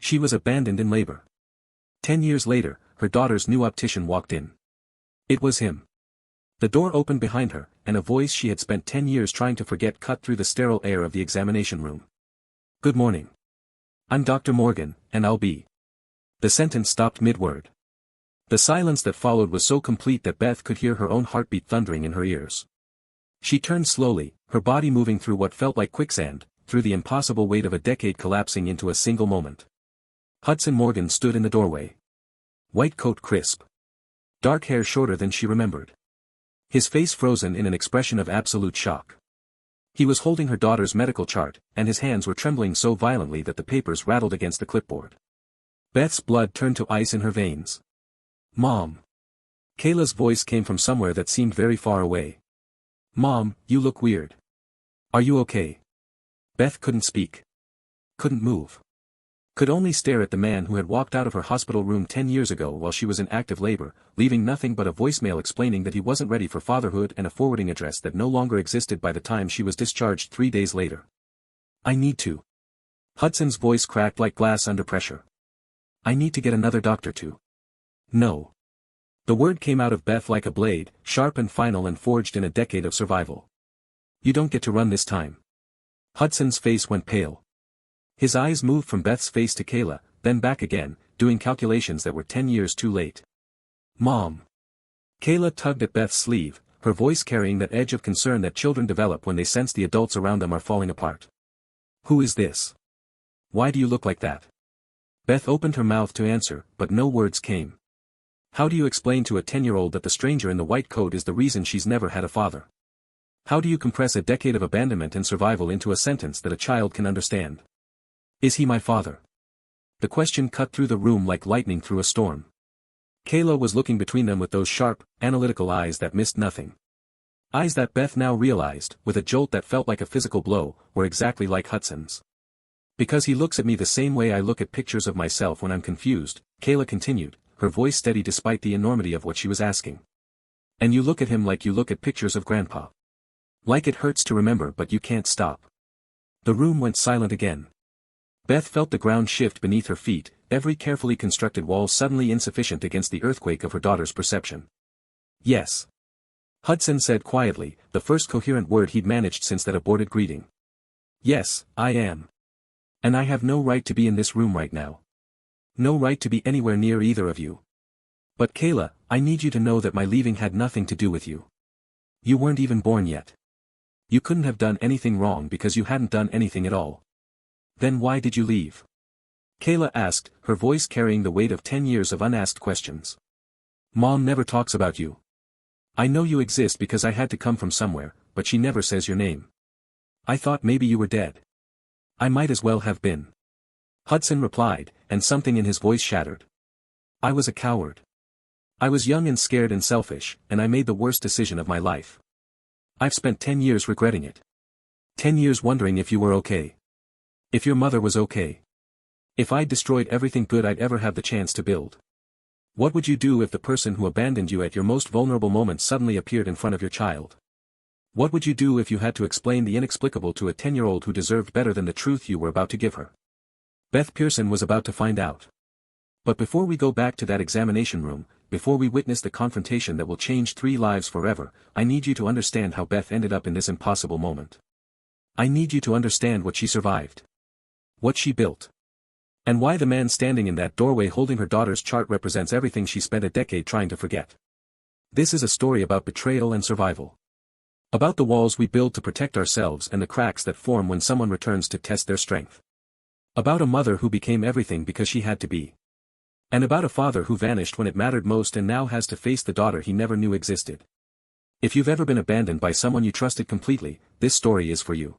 She was abandoned in labor. 10 years later, her daughter's new optician walked in. It was him. The door opened behind her, and a voice she had spent 10 years trying to forget cut through the sterile air of the examination room. "Good morning. I'm Dr. Morgan, and I'll be." The sentence stopped mid-word. The silence that followed was so complete that Beth could hear her own heartbeat thundering in her ears. She turned slowly, her body moving through what felt like quicksand, through the impossible weight of a decade collapsing into a single moment. Hudson Morgan stood in the doorway. White coat crisp. Dark hair shorter than she remembered. His face frozen in an expression of absolute shock. He was holding her daughter's medical chart, and his hands were trembling so violently that the papers rattled against the clipboard. Beth's blood turned to ice in her veins. "Mom." Kayla's voice came from somewhere that seemed very far away. "Mom, you look weird. Are you okay?" Beth couldn't speak. Couldn't move. Could only stare at the man who had walked out of her hospital room 10 years ago while she was in active labor, leaving nothing but a voicemail explaining that he wasn't ready for fatherhood and a forwarding address that no longer existed by the time she was discharged 3 days later. "I need to." Hudson's voice cracked like glass under pressure. "I need to get another doctor to." "No." The word came out of Beth like a blade, sharp and final and forged in a decade of survival. "You don't get to run this time." Hudson's face went pale. His eyes moved from Beth's face to Kayla, then back again, doing calculations that were 10 years too late. "Mom." Kayla tugged at Beth's sleeve, her voice carrying that edge of concern that children develop when they sense the adults around them are falling apart. "Who is this? Why do you look like that?" Beth opened her mouth to answer, but no words came. How do you explain to a 10-year-old that the stranger in the white coat is the reason she's never had a father? How do you compress a decade of abandonment and survival into a sentence that a child can understand? "Is he my father?" The question cut through the room like lightning through a storm. Kayla was looking between them with those sharp, analytical eyes that missed nothing. Eyes that Beth now realized, with a jolt that felt like a physical blow, were exactly like Hudson's. "Because he looks at me the same way I look at pictures of myself when I'm confused," Kayla continued, her voice steady despite the enormity of what she was asking. "And you look at him like you look at pictures of Grandpa. Like it hurts to remember but you can't stop." The room went silent again. Beth felt the ground shift beneath her feet, every carefully constructed wall suddenly insufficient against the earthquake of her daughter's perception. "Yes." Hudson said quietly, the first coherent word he'd managed since that aborted greeting. "Yes, I am. And I have no right to be in this room right now. No right to be anywhere near either of you. But Kayla, I need you to know that my leaving had nothing to do with you. You weren't even born yet. You couldn't have done anything wrong because you hadn't done anything at all. Then why did you leave?" Kayla asked, her voice carrying the weight of 10 years of unasked questions. "Mom never talks about you. I know you exist because I had to come from somewhere, but she never says your name. I thought maybe you were dead. I might as well have been." Hudson replied, and something in his voice shattered. "I was a coward. I was young and scared and selfish, and I made the worst decision of my life. I've spent 10 years regretting it. 10 years wondering if you were okay. If your mother was okay. If I'd destroyed everything good I'd ever have the chance to build. What would you do if the person who abandoned you at your most vulnerable moment suddenly appeared in front of your child? What would you do if you had to explain the inexplicable to a 10-year-old who deserved better than the truth you were about to give her?" Beth Pearson was about to find out. But before we go back to that examination room, before we witness the confrontation that will change 3 lives forever, I need you to understand how Beth ended up in this impossible moment. I need you to understand what she survived. What she built. And why the man standing in that doorway holding her daughter's chart represents everything she spent a decade trying to forget. This is a story about betrayal and survival. About the walls we build to protect ourselves and the cracks that form when someone returns to test their strength. About a mother who became everything because she had to be. And about a father who vanished when it mattered most and now has to face the daughter he never knew existed. If you've ever been abandoned by someone you trusted completely, this story is for you.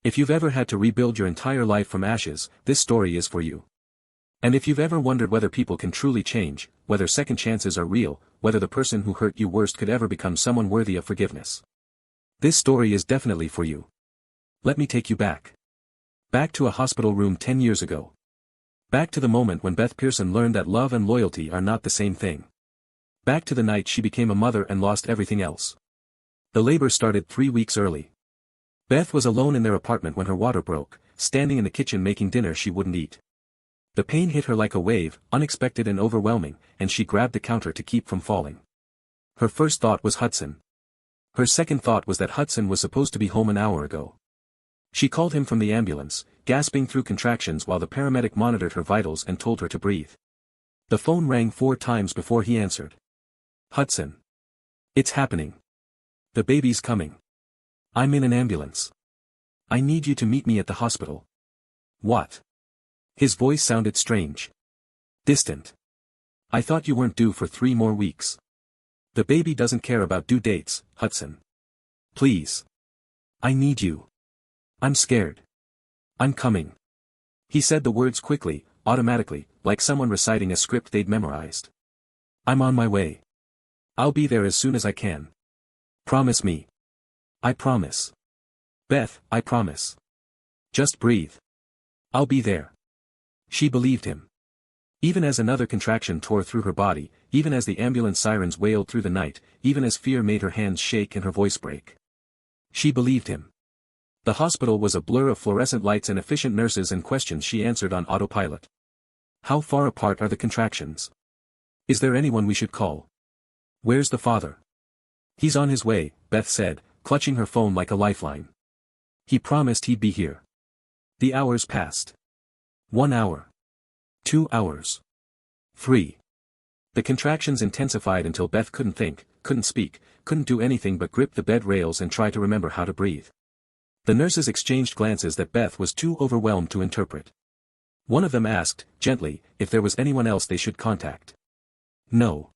If you've ever had to rebuild your entire life from ashes, this story is for you. And if you've ever wondered whether people can truly change, whether second chances are real, whether the person who hurt you worst could ever become someone worthy of forgiveness, this story is definitely for you. Let me take you back. Back to a hospital room 10 years ago. Back to the moment when Beth Pearson learned that love and loyalty are not the same thing. Back to the night she became a mother and lost everything else. The labor started 3 weeks early. Beth was alone in their apartment when her water broke, standing in the kitchen making dinner she wouldn't eat. The pain hit her like a wave, unexpected and overwhelming, and she grabbed the counter to keep from falling. Her first thought was Hudson. Her second thought was that Hudson was supposed to be home an hour ago. She called him from the ambulance, gasping through contractions while the paramedic monitored her vitals and told her to breathe. The phone rang 4 times before he answered. Hudson. It's happening. The baby's coming. I'm in an ambulance. I need you to meet me at the hospital. What? His voice sounded strange. Distant. I thought you weren't due for 3 more weeks. The baby doesn't care about due dates, Hudson. Please. I need you. I'm scared. I'm coming. He said the words quickly, automatically, like someone reciting a script they'd memorized. I'm on my way. I'll be there as soon as I can. Promise me. I promise. Beth, I promise. Just breathe. I'll be there. She believed him. Even as another contraction tore through her body, even as the ambulance sirens wailed through the night, even as fear made her hands shake and her voice break. She believed him. The hospital was a blur of fluorescent lights and efficient nurses and questions she answered on autopilot. How far apart are the contractions? Is there anyone we should call? Where's the father? He's on his way, Beth said, clutching her phone like a lifeline. He promised he'd be here. The hours passed. 1 hour. 2 hours. 3. The contractions intensified until Beth couldn't think, couldn't speak, couldn't do anything but grip the bed rails and try to remember how to breathe. The nurses exchanged glances that Beth was too overwhelmed to interpret. One of them asked, gently, if there was anyone else they should contact. No.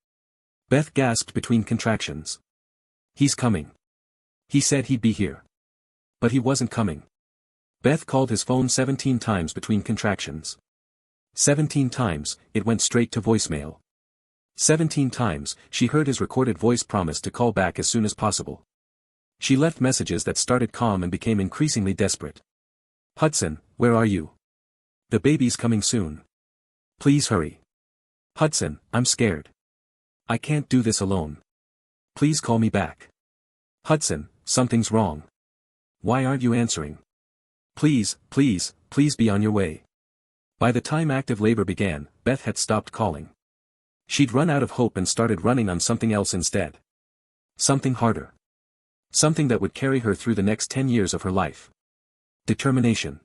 Beth gasped between contractions. He's coming. He said he'd be here. But he wasn't coming. Beth called his phone 17 times between contractions. 17 times, it went straight to voicemail. 17 times, she heard his recorded voice promise to call back as soon as possible. She left messages that started calm and became increasingly desperate. Hudson, where are you? The baby's coming soon. Please hurry. Hudson, I'm scared. I can't do this alone. Please call me back. Hudson, something's wrong. Why aren't you answering? Please, please, please be on your way. By the time active labor began, Beth had stopped calling. She'd run out of hope and started running on something else instead. Something harder. Something that would carry her through the next 10 years of her life. Determination.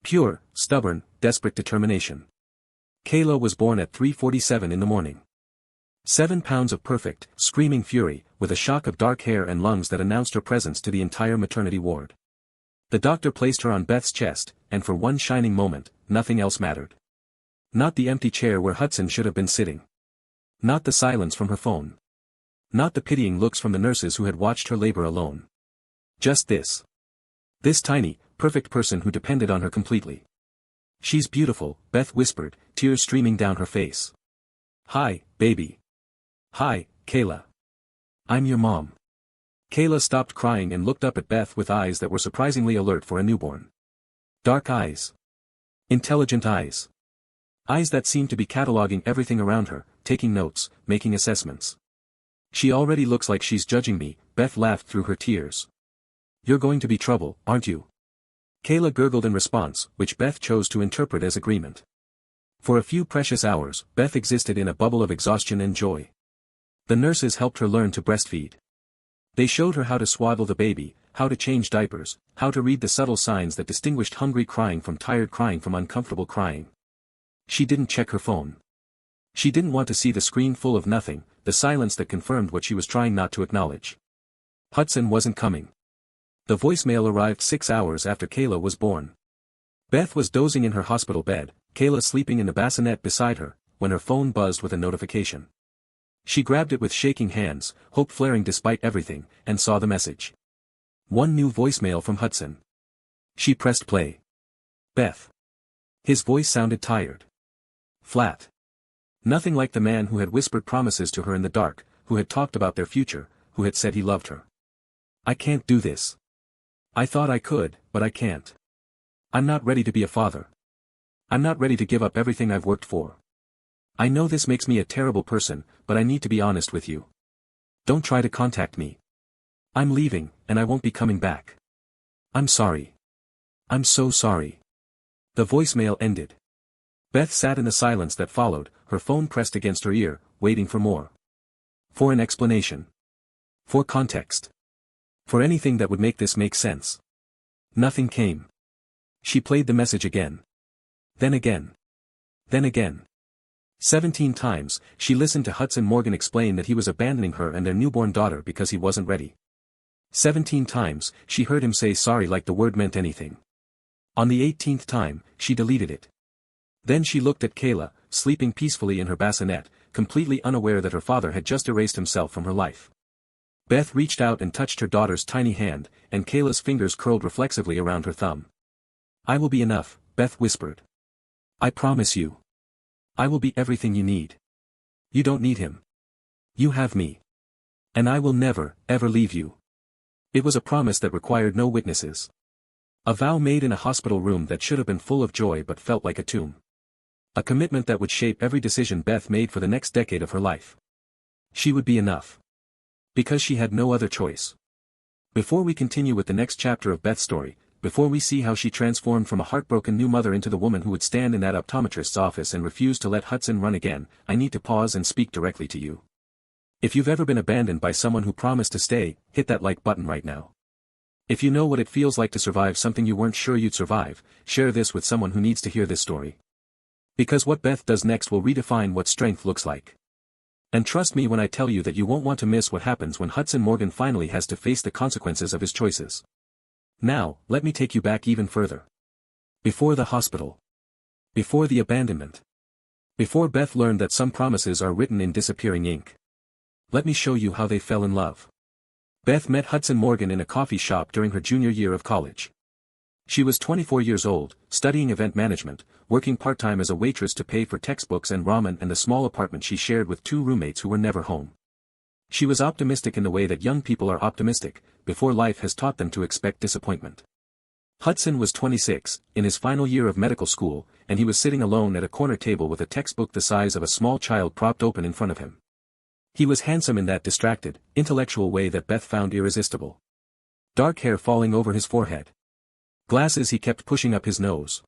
Pure, stubborn, desperate determination. Kayla was born at 3:47 in the morning. 7 pounds of perfect, screaming fury, with a shock of dark hair and lungs that announced her presence to the entire maternity ward. The doctor placed her on Beth's chest, and for one shining moment, nothing else mattered. Not the empty chair where Hudson should have been sitting. Not the silence from her phone. Not the pitying looks from the nurses who had watched her labor alone. Just this. This tiny, perfect person who depended on her completely. She's beautiful, Beth whispered, tears streaming down her face. Hi, baby. Hi, Kayla. I'm your mom. Kayla stopped crying and looked up at Beth with eyes that were surprisingly alert for a newborn. Dark eyes. Intelligent eyes. Eyes that seemed to be cataloging everything around her, taking notes, making assessments. She already looks like she's judging me, Beth laughed through her tears. You're going to be trouble, aren't you? Kayla gurgled in response, which Beth chose to interpret as agreement. For a few precious hours, Beth existed in a bubble of exhaustion and joy. The nurses helped her learn to breastfeed. They showed her how to swaddle the baby, how to change diapers, how to read the subtle signs that distinguished hungry crying from tired crying from uncomfortable crying. She didn't check her phone. She didn't want to see the screen full of nothing, the silence that confirmed what she was trying not to acknowledge. Hudson wasn't coming. The voicemail arrived 6 hours after Kayla was born. Beth was dozing in her hospital bed, Kayla sleeping in the bassinet beside her, when her phone buzzed with a notification. She grabbed it with shaking hands, hope flaring despite everything, and saw the message. One new voicemail from Hudson. She pressed play. Beth. His voice sounded tired. Flat. Nothing like the man who had whispered promises to her in the dark, who had talked about their future, who had said he loved her. I can't do this. I thought I could, but I can't. I'm not ready to be a father. I'm not ready to give up everything I've worked for. I know this makes me a terrible person, but I need to be honest with you. Don't try to contact me. I'm leaving, and I won't be coming back. I'm sorry. I'm so sorry. The voicemail ended. Beth sat in the silence that followed, her phone pressed against her ear, waiting for more. For an explanation. For context. For anything that would make this make sense. Nothing came. She played the message again. Then again. Then again. 17 times, she listened to Hudson Morgan explain that he was abandoning her and their newborn daughter because he wasn't ready. 17 times, she heard him say sorry like the word meant anything. On the 18th time, she deleted it. Then she looked at Kayla, sleeping peacefully in her bassinet, completely unaware that her father had just erased himself from her life. Beth reached out and touched her daughter's tiny hand, and Kayla's fingers curled reflexively around her thumb. "I will be enough," Beth whispered. "I promise you. I will be everything you need. You don't need him. You have me. And I will never, ever leave you." It was a promise that required no witnesses. A vow made in a hospital room that should have been full of joy but felt like a tomb. A commitment that would shape every decision Beth made for the next decade of her life. She would be enough. Because she had no other choice. Before we continue with the next chapter of Beth's story, before we see how she transformed from a heartbroken new mother into the woman who would stand in that optometrist's office and refuse to let Hudson run again, I need to pause and speak directly to you. If you've ever been abandoned by someone who promised to stay, hit that like button right now. If you know what it feels like to survive something you weren't sure you'd survive, share this with someone who needs to hear this story. Because what Beth does next will redefine what strength looks like. And trust me when I tell you that you won't want to miss what happens when Hudson Morgan finally has to face the consequences of his choices. Now, let me take you back even further. Before the hospital. Before the abandonment. Before Beth learned that some promises are written in disappearing ink. Let me show you how they fell in love. Beth met Hudson Morgan in a coffee shop during her junior year of college. She was 24 years old, studying event management, working part-time as a waitress to pay for textbooks and ramen and the small apartment she shared with 2 roommates who were never home. She was optimistic in the way that young people are optimistic, before life has taught them to expect disappointment. Hudson was 26, in his final year of medical school, and he was sitting alone at a corner table with a textbook the size of a small child propped open in front of him. He was handsome in that distracted, intellectual way that Beth found irresistible. Dark hair falling over his forehead. Glasses he kept pushing up his nose.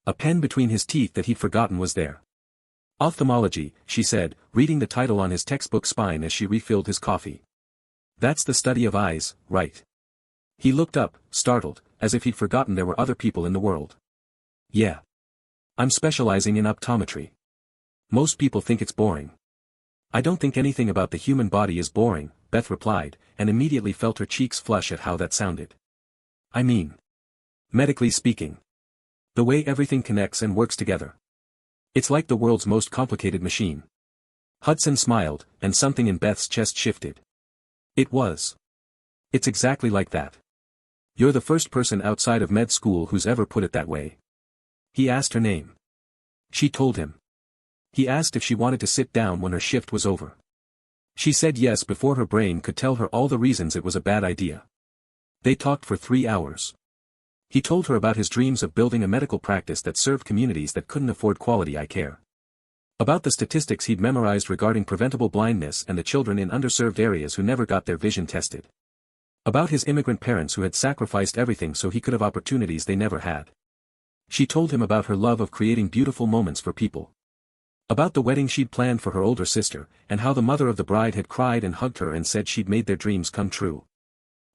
A pen between his teeth that he'd forgotten was there. Ophthalmology, she said, reading the title on his textbook spine as she refilled his coffee. That's the study of eyes, right? He looked up, startled, as if he'd forgotten there were other people in the world. Yeah. I'm specializing in optometry. Most people think it's boring. I don't think anything about the human body is boring, Beth replied, and immediately felt her cheeks flush at how that sounded. I mean, medically speaking. The way everything connects and works together. It's like the world's most complicated machine. Hudson smiled, and something in Beth's chest shifted. It was. It's exactly like that. You're the first person outside of med school who's ever put it that way. He asked her name. She told him. He asked if she wanted to sit down when her shift was over. She said yes before her brain could tell her all the reasons it was a bad idea. They talked for 3 hours. He told her about his dreams of building a medical practice that served communities that couldn't afford quality eye care. About the statistics he'd memorized regarding preventable blindness and the children in underserved areas who never got their vision tested. About his immigrant parents who had sacrificed everything so he could have opportunities they never had. She told him about her love of creating beautiful moments for people. About the wedding she'd planned for her older sister, and how the mother of the bride had cried and hugged her and said she'd made their dreams come true.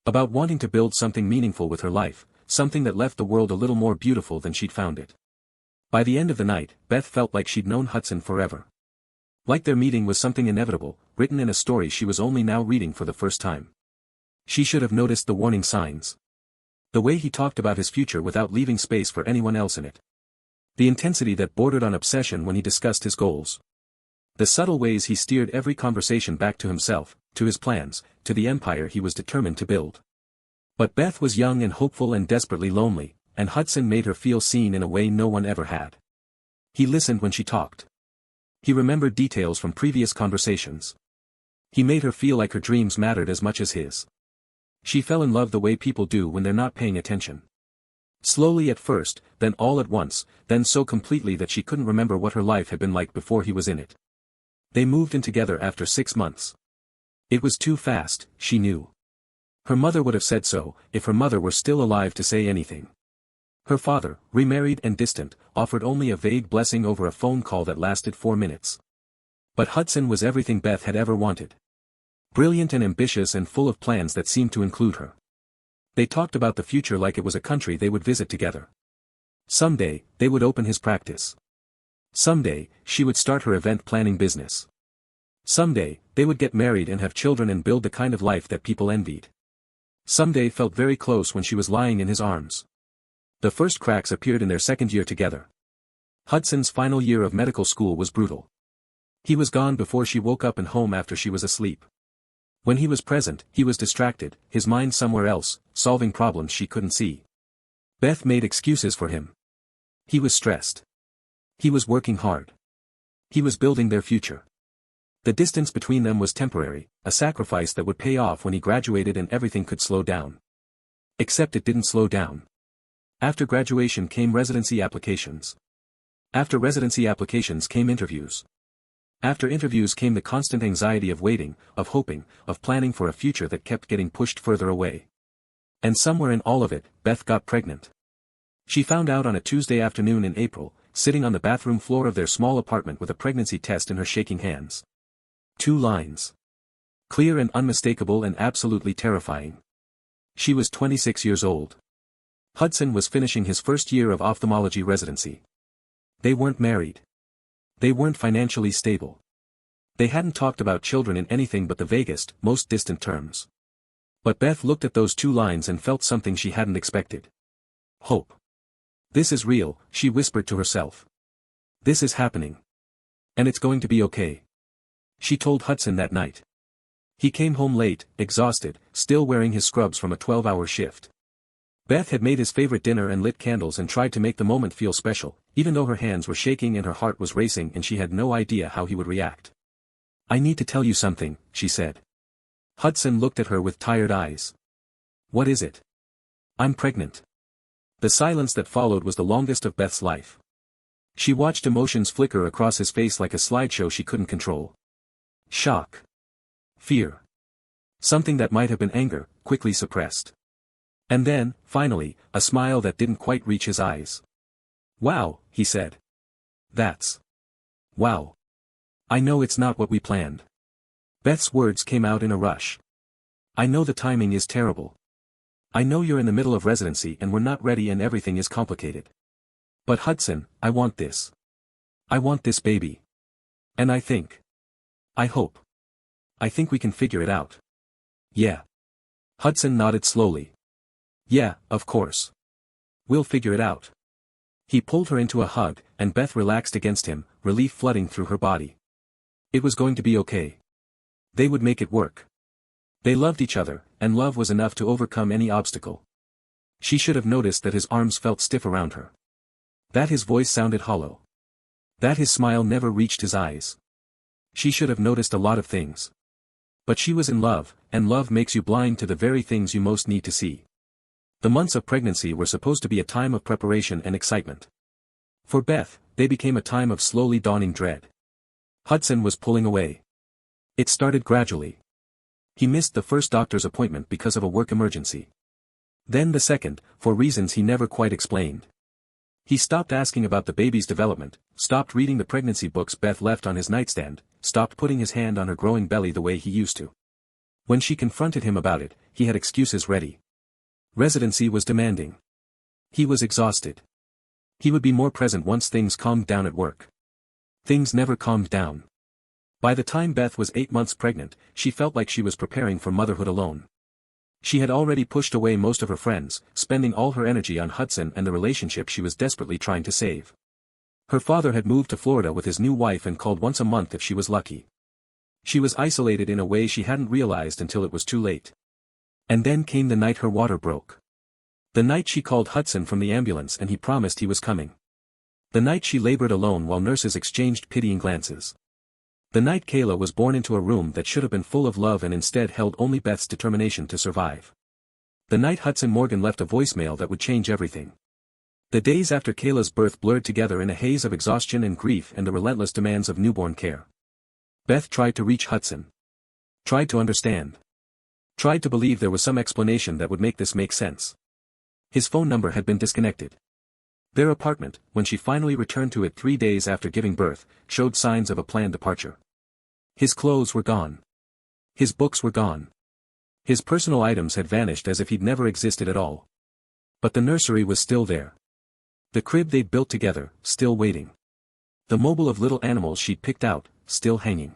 About wanting to build something meaningful with her life, something that left the world a little more beautiful than she'd found it. By the end of the night, Beth felt like she'd known Hudson forever. Like their meeting was something inevitable, written in a story she was only now reading for the first time. She should have noticed the warning signs. The way he talked about his future without leaving space for anyone else in it. The intensity that bordered on obsession when he discussed his goals. The subtle ways he steered every conversation back to himself, to his plans, to the empire he was determined to build. But Beth was young and hopeful and desperately lonely, and Hudson made her feel seen in a way no one ever had. He listened when she talked. He remembered details from previous conversations. He made her feel like her dreams mattered as much as his. She fell in love the way people do when they're not paying attention. Slowly at first, then all at once, then so completely that she couldn't remember what her life had been like before he was in it. They moved in together after 6 months. It was too fast, she knew. Her mother would have said so, if her mother were still alive to say anything. Her father, remarried and distant, offered only a vague blessing over a phone call that lasted 4 minutes. But Hudson was everything Beth had ever wanted. Brilliant and ambitious and full of plans that seemed to include her. They talked about the future like it was a country they would visit together. Someday, they would open his practice. Someday, she would start her event planning business. Someday, they would get married and have children and build the kind of life that people envied. Someday felt very close when she was lying in his arms. The first cracks appeared in their second year together. Hudson's final year of medical school was brutal. He was gone before she woke up and home after she was asleep. When he was present, he was distracted, his mind somewhere else, solving problems she couldn't see. Beth made excuses for him. He was stressed. He was working hard. He was building their future. The distance between them was temporary, a sacrifice that would pay off when he graduated and everything could slow down. Except it didn't slow down. After graduation came residency applications. After residency applications came interviews. After interviews came the constant anxiety of waiting, of hoping, of planning for a future that kept getting pushed further away. And somewhere in all of it, Beth got pregnant. She found out on a Tuesday afternoon in April, sitting on the bathroom floor of their small apartment with a pregnancy test in her shaking hands. 2 lines. Clear and unmistakable and absolutely terrifying. She was 26 years old. Hudson was finishing his first year of ophthalmology residency. They weren't married. They weren't financially stable. They hadn't talked about children in anything but the vaguest, most distant terms. But Beth looked at those 2 lines and felt something she hadn't expected. Hope. This is real, she whispered to herself. This is happening. And it's going to be okay. She told Hudson that night. He came home late, exhausted, still wearing his scrubs from a 12-hour shift. Beth had made his favorite dinner and lit candles and tried to make the moment feel special, even though her hands were shaking and her heart was racing and she had no idea how he would react. I need to tell you something, she said. Hudson looked at her with tired eyes. What is it? I'm pregnant. The silence that followed was the longest of Beth's life. She watched emotions flicker across his face like a slideshow she couldn't control. Shock. Fear. Something that might have been anger, quickly suppressed. And then, finally, a smile that didn't quite reach his eyes. Wow, he said. That's. Wow. I know it's not what we planned. Beth's words came out in a rush. I know the timing is terrible. I know you're in the middle of residency and we're not ready and everything is complicated. But Hudson, I want this. I want this baby. And I think. I hope. I think we can figure it out. Yeah. Hudson nodded slowly. Yeah, of course. We'll figure it out. He pulled her into a hug, and Beth relaxed against him, relief flooding through her body. It was going to be okay. They would make it work. They loved each other, and love was enough to overcome any obstacle. She should have noticed that his arms felt stiff around her. That his voice sounded hollow. That his smile never reached his eyes. She should have noticed a lot of things. But she was in love, and love makes you blind to the very things you most need to see. The months of pregnancy were supposed to be a time of preparation and excitement. For Beth, they became a time of slowly dawning dread. Hudson was pulling away. It started gradually. He missed the first doctor's appointment because of a work emergency. Then the second, for reasons he never quite explained. He stopped asking about the baby's development, stopped reading the pregnancy books Beth left on his nightstand, stopped putting his hand on her growing belly the way he used to. When she confronted him about it, he had excuses ready. Residency was demanding. He was exhausted. He would be more present once things calmed down at work. Things never calmed down. By the time Beth was 8 months pregnant, she felt like she was preparing for motherhood alone. She had already pushed away most of her friends, spending all her energy on Hudson and the relationship she was desperately trying to save. Her father had moved to Florida with his new wife and called once a month if she was lucky. She was isolated in a way she hadn't realized until it was too late. And then came the night her water broke. The night she called Hudson from the ambulance and he promised he was coming. The night she labored alone while nurses exchanged pitying glances. The night Kayla was born into a room that should have been full of love and instead held only Beth's determination to survive. The night Hudson Morgan left a voicemail that would change everything. The days after Kayla's birth blurred together in a haze of exhaustion and grief and the relentless demands of newborn care. Beth tried to reach Hudson. Tried to understand. Tried to believe there was some explanation that would make this make sense. His phone number had been disconnected. Their apartment, when she finally returned to it 3 days after giving birth, showed signs of a planned departure. His clothes were gone. His books were gone. His personal items had vanished as if he'd never existed at all. But the nursery was still there. The crib they'd built together, still waiting. The mobile of little animals she'd picked out, still hanging.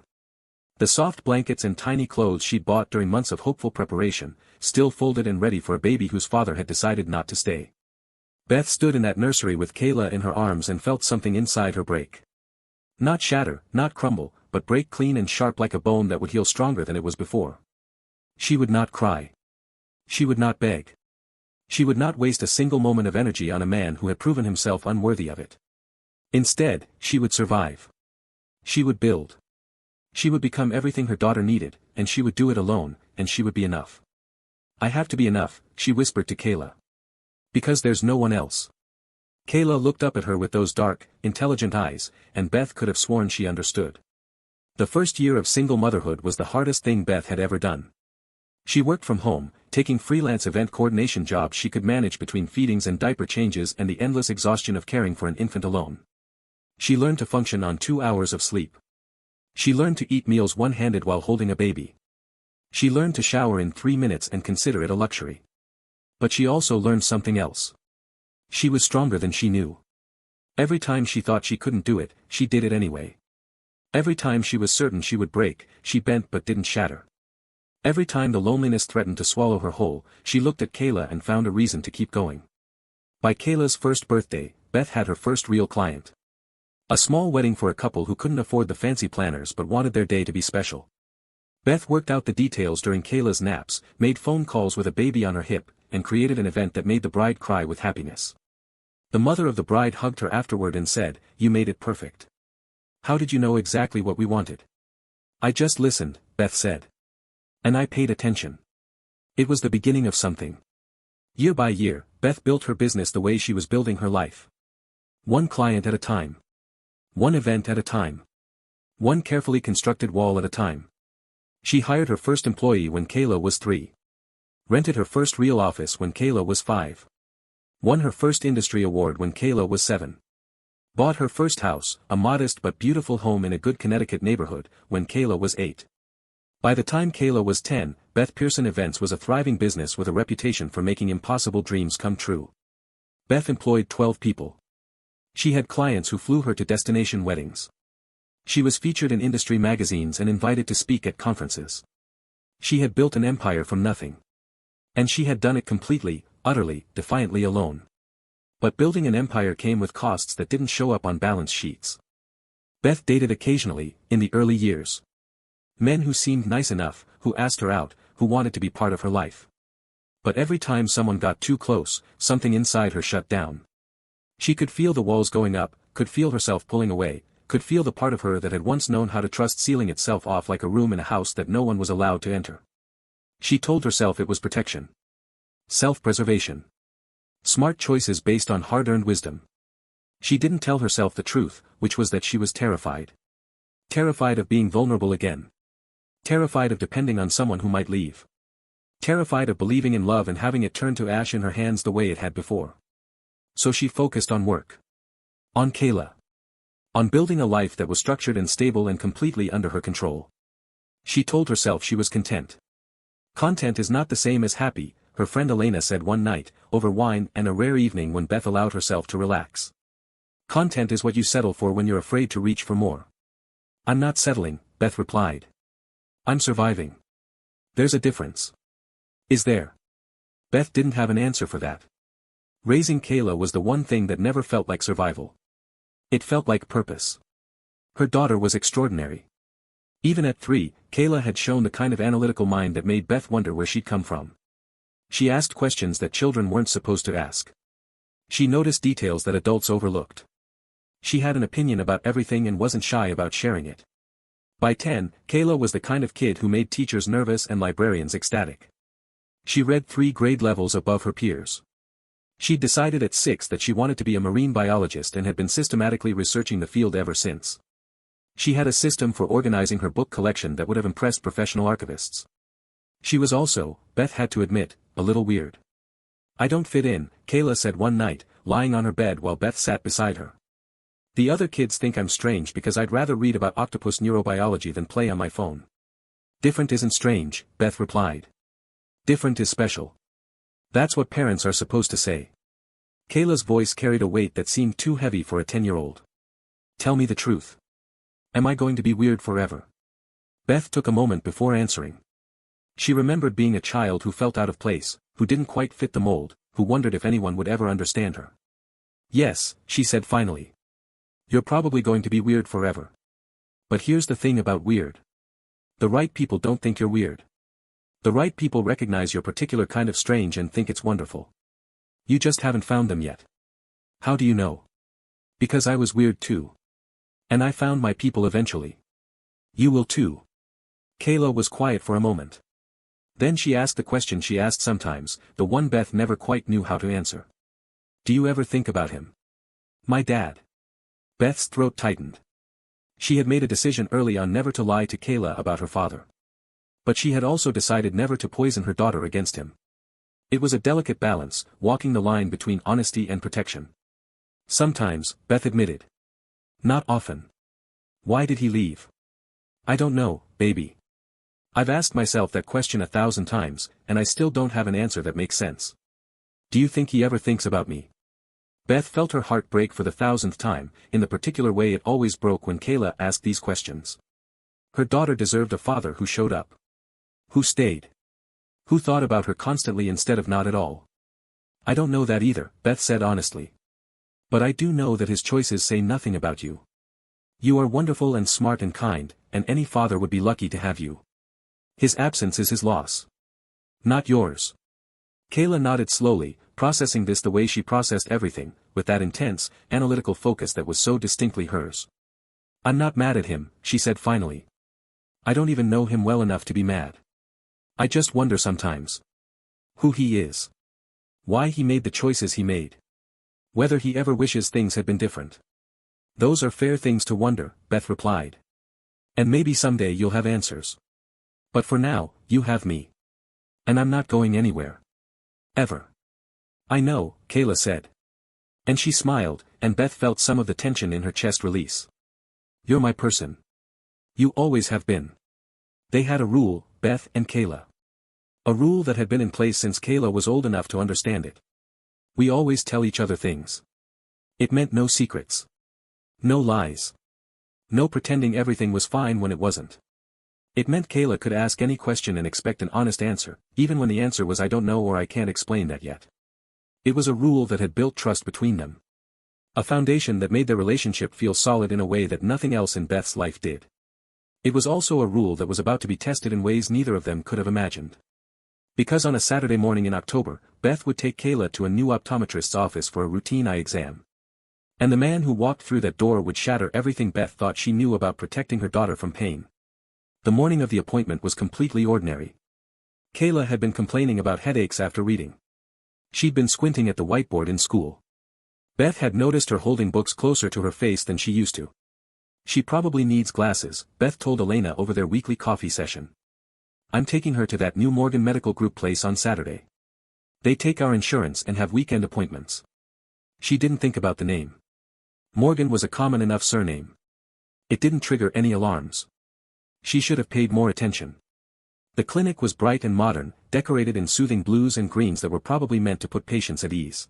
The soft blankets and tiny clothes she'd bought during months of hopeful preparation, still folded and ready for a baby whose father had decided not to stay. Beth stood in that nursery with Kayla in her arms and felt something inside her break. Not shatter, not crumble, but break clean and sharp like a bone that would heal stronger than it was before. She would not cry. She would not beg. She would not waste a single moment of energy on a man who had proven himself unworthy of it. Instead, she would survive. She would build. She would become everything her daughter needed, and she would do it alone, and she would be enough. I have to be enough, she whispered to Kayla. Because there's no one else. Kayla looked up at her with those dark, intelligent eyes, and Beth could have sworn she understood. The first year of single motherhood was the hardest thing Beth had ever done. She worked from home, taking freelance event coordination jobs she could manage between feedings and diaper changes and the endless exhaustion of caring for an infant alone. She learned to function on 2 hours of sleep. She learned to eat meals one-handed while holding a baby. She learned to shower in 3 minutes and consider it a luxury. But she also learned something else. She was stronger than she knew. Every time she thought she couldn't do it, she did it anyway. Every time she was certain she would break, she bent but didn't shatter. Every time the loneliness threatened to swallow her whole, she looked at Kayla and found a reason to keep going. By Kayla's first birthday, Beth had her first real client. A small wedding for a couple who couldn't afford the fancy planners but wanted their day to be special. Beth worked out the details during Kayla's naps, made phone calls with a baby on her hip, and created an event that made the bride cry with happiness. The mother of the bride hugged her afterward and said, "You made it perfect. How did you know exactly what we wanted?" "I just listened," Beth said. "And I paid attention. It was the beginning of something." Year by year, Beth built her business the way she was building her life. One client at a time. One event at a time. One carefully constructed wall at a time. She hired her first employee when Kayla was 3. Rented her first real office when Kayla was 5. Won her first industry award when Kayla was 7. Bought her first house, a modest but beautiful home in a good Connecticut neighborhood, when Kayla was 8. By the time Kayla was 10, Beth Pearson Events was a thriving business with a reputation for making impossible dreams come true. Beth employed 12 people. She had clients who flew her to destination weddings. She was featured in industry magazines and invited to speak at conferences. She had built an empire from nothing. And she had done it completely, utterly, defiantly alone. But building an empire came with costs that didn't show up on balance sheets. Beth dated occasionally, in the early years. Men who seemed nice enough, who asked her out, who wanted to be part of her life. But every time someone got too close, something inside her shut down. She could feel the walls going up, could feel herself pulling away, could feel the part of her that had once known how to trust sealing itself off like a room in a house that no one was allowed to enter. She told herself it was protection. Self-preservation. Smart choices based on hard-earned wisdom. She didn't tell herself the truth, which was that she was terrified. Terrified of being vulnerable again. Terrified of depending on someone who might leave. Terrified of believing in love and having it turn to ash in her hands the way it had before. So she focused on work. On Kayla. On building a life that was structured and stable and completely under her control. She told herself she was content. Content is not the same as happy, her friend Elena said one night, over wine and a rare evening when Beth allowed herself to relax. Content is what you settle for when you're afraid to reach for more. "I'm not settling," Beth replied. "I'm surviving." "There's a difference." "Is there?" Beth didn't have an answer for that. Raising Kayla was the one thing that never felt like survival. It felt like purpose. Her daughter was extraordinary. Even at 3, Kayla had shown the kind of analytical mind that made Beth wonder where she'd come from. She asked questions that children weren't supposed to ask. She noticed details that adults overlooked. She had an opinion about everything and wasn't shy about sharing it. By 10, Kayla was the kind of kid who made teachers nervous and librarians ecstatic. She read 3 grade levels above her peers. She'd decided at 6 that she wanted to be a marine biologist and had been systematically researching the field ever since. She had a system for organizing her book collection that would have impressed professional archivists. She was also, Beth had to admit, a little weird. "I don't fit in," Kayla said one night, lying on her bed while Beth sat beside her. The other kids think I'm strange because I'd rather read about octopus neurobiology than play on my phone. Different isn't strange, Beth replied. Different is special. That's what parents are supposed to say. Kayla's voice carried a weight that seemed too heavy for a 10-year-old. Tell me the truth. Am I going to be weird forever? Beth took a moment before answering. She remembered being a child who felt out of place, who didn't quite fit the mold, who wondered if anyone would ever understand her. Yes, she said finally. You're probably going to be weird forever. But here's the thing about weird. The right people don't think you're weird. The right people recognize your particular kind of strange and think it's wonderful. You just haven't found them yet. How do you know? Because I was weird too. And I found my people eventually. You will too. Kayla was quiet for a moment. Then she asked the question she asked sometimes, the one Beth never quite knew how to answer. Do you ever think about him? My dad. Beth's throat tightened. She had made a decision early on never to lie to Kayla about her father. But she had also decided never to poison her daughter against him. It was a delicate balance, walking the line between honesty and protection. Sometimes, Beth admitted. Not often. Why did he leave? I don't know, baby. I've asked myself that question 1,000 times, and I still don't have an answer that makes sense. Do you think he ever thinks about me? Beth felt her heart break for the 1,000th time, in the particular way it always broke when Kayla asked these questions. Her daughter deserved a father who showed up. Who stayed. Who thought about her constantly instead of not at all. I don't know that either, Beth said honestly. But I do know that his choices say nothing about you. You are wonderful and smart and kind, and any father would be lucky to have you. His absence is his loss. Not yours. Kayla nodded slowly, processing this the way she processed everything, with that intense, analytical focus that was so distinctly hers. I'm not mad at him, she said finally. I don't even know him well enough to be mad. I just wonder sometimes. Who he is. Why he made the choices he made. Whether he ever wishes things had been different. Those are fair things to wonder, Beth replied. And maybe someday you'll have answers. But for now, you have me. And I'm not going anywhere. Ever. I know, Kayla said. And she smiled, and Beth felt some of the tension in her chest release. You're my person. You always have been. They had a rule, Beth and Kayla. A rule that had been in place since Kayla was old enough to understand it. We always tell each other things. It meant no secrets. No lies. No pretending everything was fine when it wasn't. It meant Kayla could ask any question and expect an honest answer, even when the answer was I don't know or I can't explain that yet. It was a rule that had built trust between them. A foundation that made their relationship feel solid in a way that nothing else in Beth's life did. It was also a rule that was about to be tested in ways neither of them could have imagined. Because on a Saturday morning in October, Beth would take Kayla to a new optometrist's office for a routine eye exam. And the man who walked through that door would shatter everything Beth thought she knew about protecting her daughter from pain. The morning of the appointment was completely ordinary. Kayla had been complaining about headaches after reading. She'd been squinting at the whiteboard in school. Beth had noticed her holding books closer to her face than she used to. She probably needs glasses, Beth told Elena over their weekly coffee session. I'm taking her to that new Morgan Medical Group place on Saturday. They take our insurance and have weekend appointments. She didn't think about the name. Morgan was a common enough surname. It didn't trigger any alarms. She should have paid more attention. The clinic was bright and modern, decorated in soothing blues and greens that were probably meant to put patients at ease.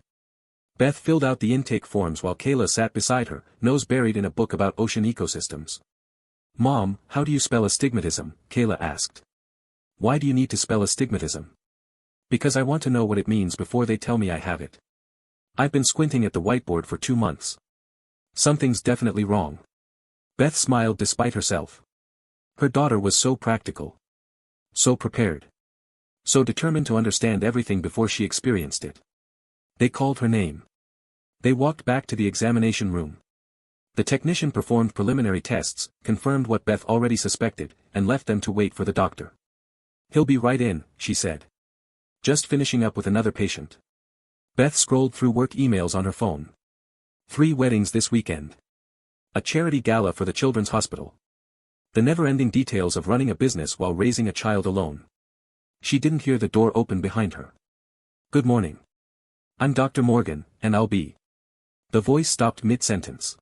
Beth filled out the intake forms while Kayla sat beside her, nose buried in a book about ocean ecosystems. Mom, how do you spell astigmatism? Kayla asked. Why do you need to spell astigmatism? Because I want to know what it means before they tell me I have it. I've been squinting at the whiteboard for 2 months. Something's definitely wrong. Beth smiled despite herself. Her daughter was so practical. So prepared. So determined to understand everything before she experienced it. They called her name. They walked back to the examination room. The technician performed preliminary tests, confirmed what Beth already suspected, and left them to wait for the doctor. He'll be right in, she said. Just finishing up with another patient. Beth scrolled through work emails on her phone. 3 weddings this weekend. A charity gala for the Children's Hospital. The never-ending details of running a business while raising a child alone. She didn't hear the door open behind her. Good morning. I'm Dr. Morgan, and I'll be The voice stopped mid-sentence.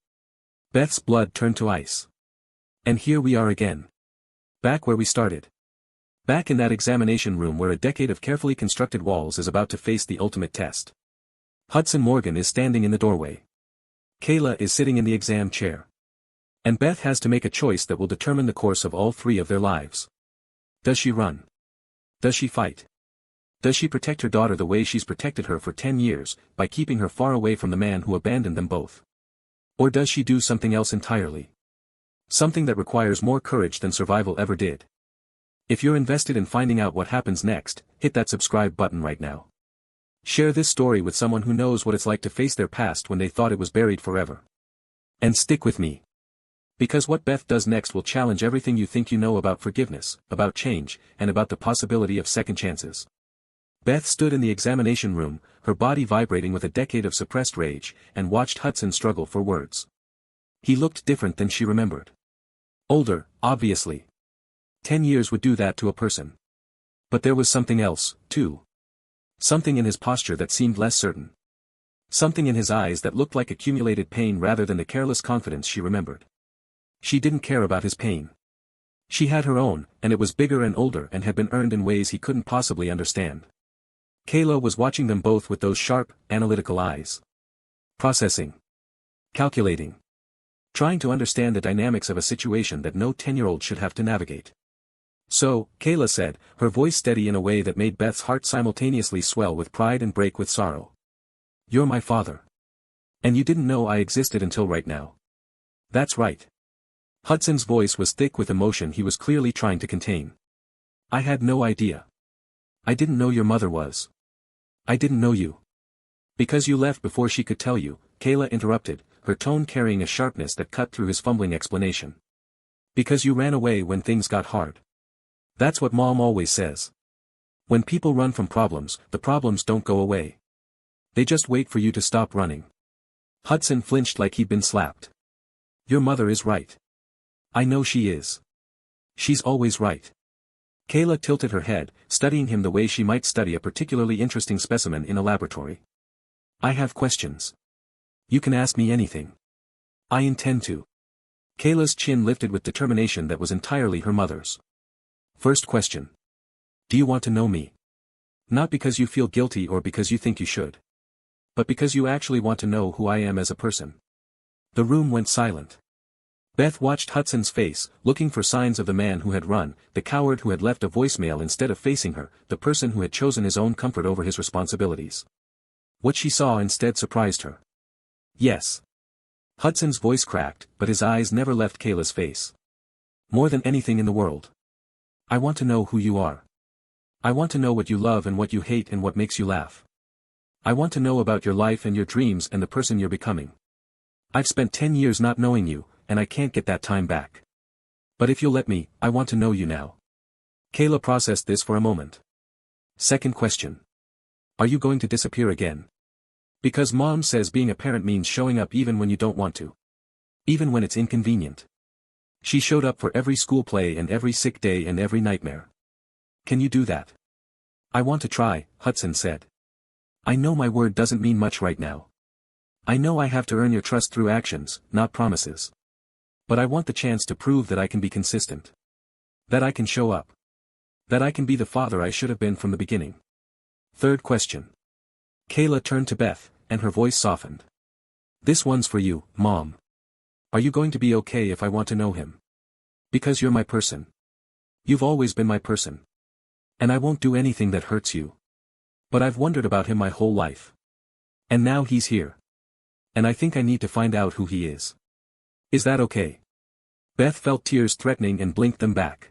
Beth's blood turned to ice. And here we are again. Back where we started. Back in that examination room where a decade of carefully constructed walls is about to face the ultimate test. Hudson Morgan is standing in the doorway. Kayla is sitting in the exam chair. And Beth has to make a choice that will determine the course of all three of their lives. Does she run? Does she fight? Does she protect her daughter the way she's protected her for 10 years, by keeping her far away from the man who abandoned them both? Or does she do something else entirely? Something that requires more courage than survival ever did. If you're invested in finding out what happens next, hit that subscribe button right now. Share this story with someone who knows what it's like to face their past when they thought it was buried forever. And stick with me. Because what Beth does next will challenge everything you think you know about forgiveness, about change, and about the possibility of second chances. Beth stood in the examination room, her body vibrating with a decade of suppressed rage, and watched Hudson struggle for words. He looked different than she remembered. Older, obviously. 10 years would do that to a person. But there was something else, too. Something in his posture that seemed less certain. Something in his eyes that looked like accumulated pain rather than the careless confidence she remembered. She didn't care about his pain. She had her own, and it was bigger and older and had been earned in ways he couldn't possibly understand. Kayla was watching them both with those sharp, analytical eyes. Processing. Calculating. Trying to understand the dynamics of a situation that no 10-year-old should have to navigate. So, Kayla said, her voice steady in a way that made Beth's heart simultaneously swell with pride and break with sorrow. You're my father. And you didn't know I existed until right now. That's right. Hudson's voice was thick with emotion he was clearly trying to contain. I had no idea. I didn't know your mother was. I didn't know you. Because you left before she could tell you, Kayla interrupted, her tone carrying a sharpness that cut through his fumbling explanation. Because you ran away when things got hard. That's what Mom always says. When people run from problems, the problems don't go away. They just wait for you to stop running. Hudson flinched like he'd been slapped. Your mother is right. I know she is. She's always right. Kayla tilted her head, studying him the way she might study a particularly interesting specimen in a laboratory. I have questions. You can ask me anything. I intend to. Kayla's chin lifted with determination that was entirely her mother's. First question. Do you want to know me? Not because you feel guilty or because you think you should. But because you actually want to know who I am as a person. The room went silent. Beth watched Hudson's face, looking for signs of the man who had run, the coward who had left a voicemail instead of facing her, the person who had chosen his own comfort over his responsibilities. What she saw instead surprised her. Yes. Hudson's voice cracked, but his eyes never left Kayla's face. More than anything in the world. I want to know who you are. I want to know what you love and what you hate and what makes you laugh. I want to know about your life and your dreams and the person you're becoming. I've spent 10 years not knowing you, and I can't get that time back. But if you'll let me, I want to know you now. Kayla processed this for a moment. Second question. Are you going to disappear again? Because Mom says being a parent means showing up even when you don't want to. Even when it's inconvenient. She showed up for every school play and every sick day and every nightmare. Can you do that? I want to try, Hudson said. I know my word doesn't mean much right now. I know I have to earn your trust through actions, not promises. But I want the chance to prove that I can be consistent. That I can show up. That I can be the father I should have been from the beginning. Third question. Kayla turned to Beth, and her voice softened. This one's for you, Mom. Are you going to be okay if I want to know him? Because you're my person. You've always been my person. And I won't do anything that hurts you. But I've wondered about him my whole life. And now he's here. And I think I need to find out who he is. Is that okay? Beth felt tears threatening and blinked them back.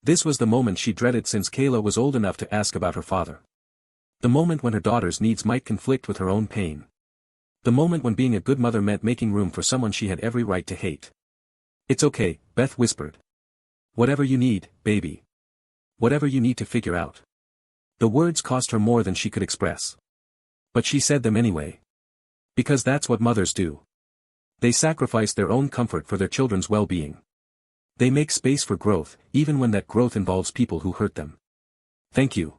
This was the moment she dreaded since Kayla was old enough to ask about her father. The moment when her daughter's needs might conflict with her own pain. The moment when being a good mother meant making room for someone she had every right to hate. It's okay, Beth whispered. Whatever you need, baby. Whatever you need to figure out. The words cost her more than she could express. But she said them anyway. Because that's what mothers do. They sacrifice their own comfort for their children's well-being. They make space for growth, even when that growth involves people who hurt them. Thank you.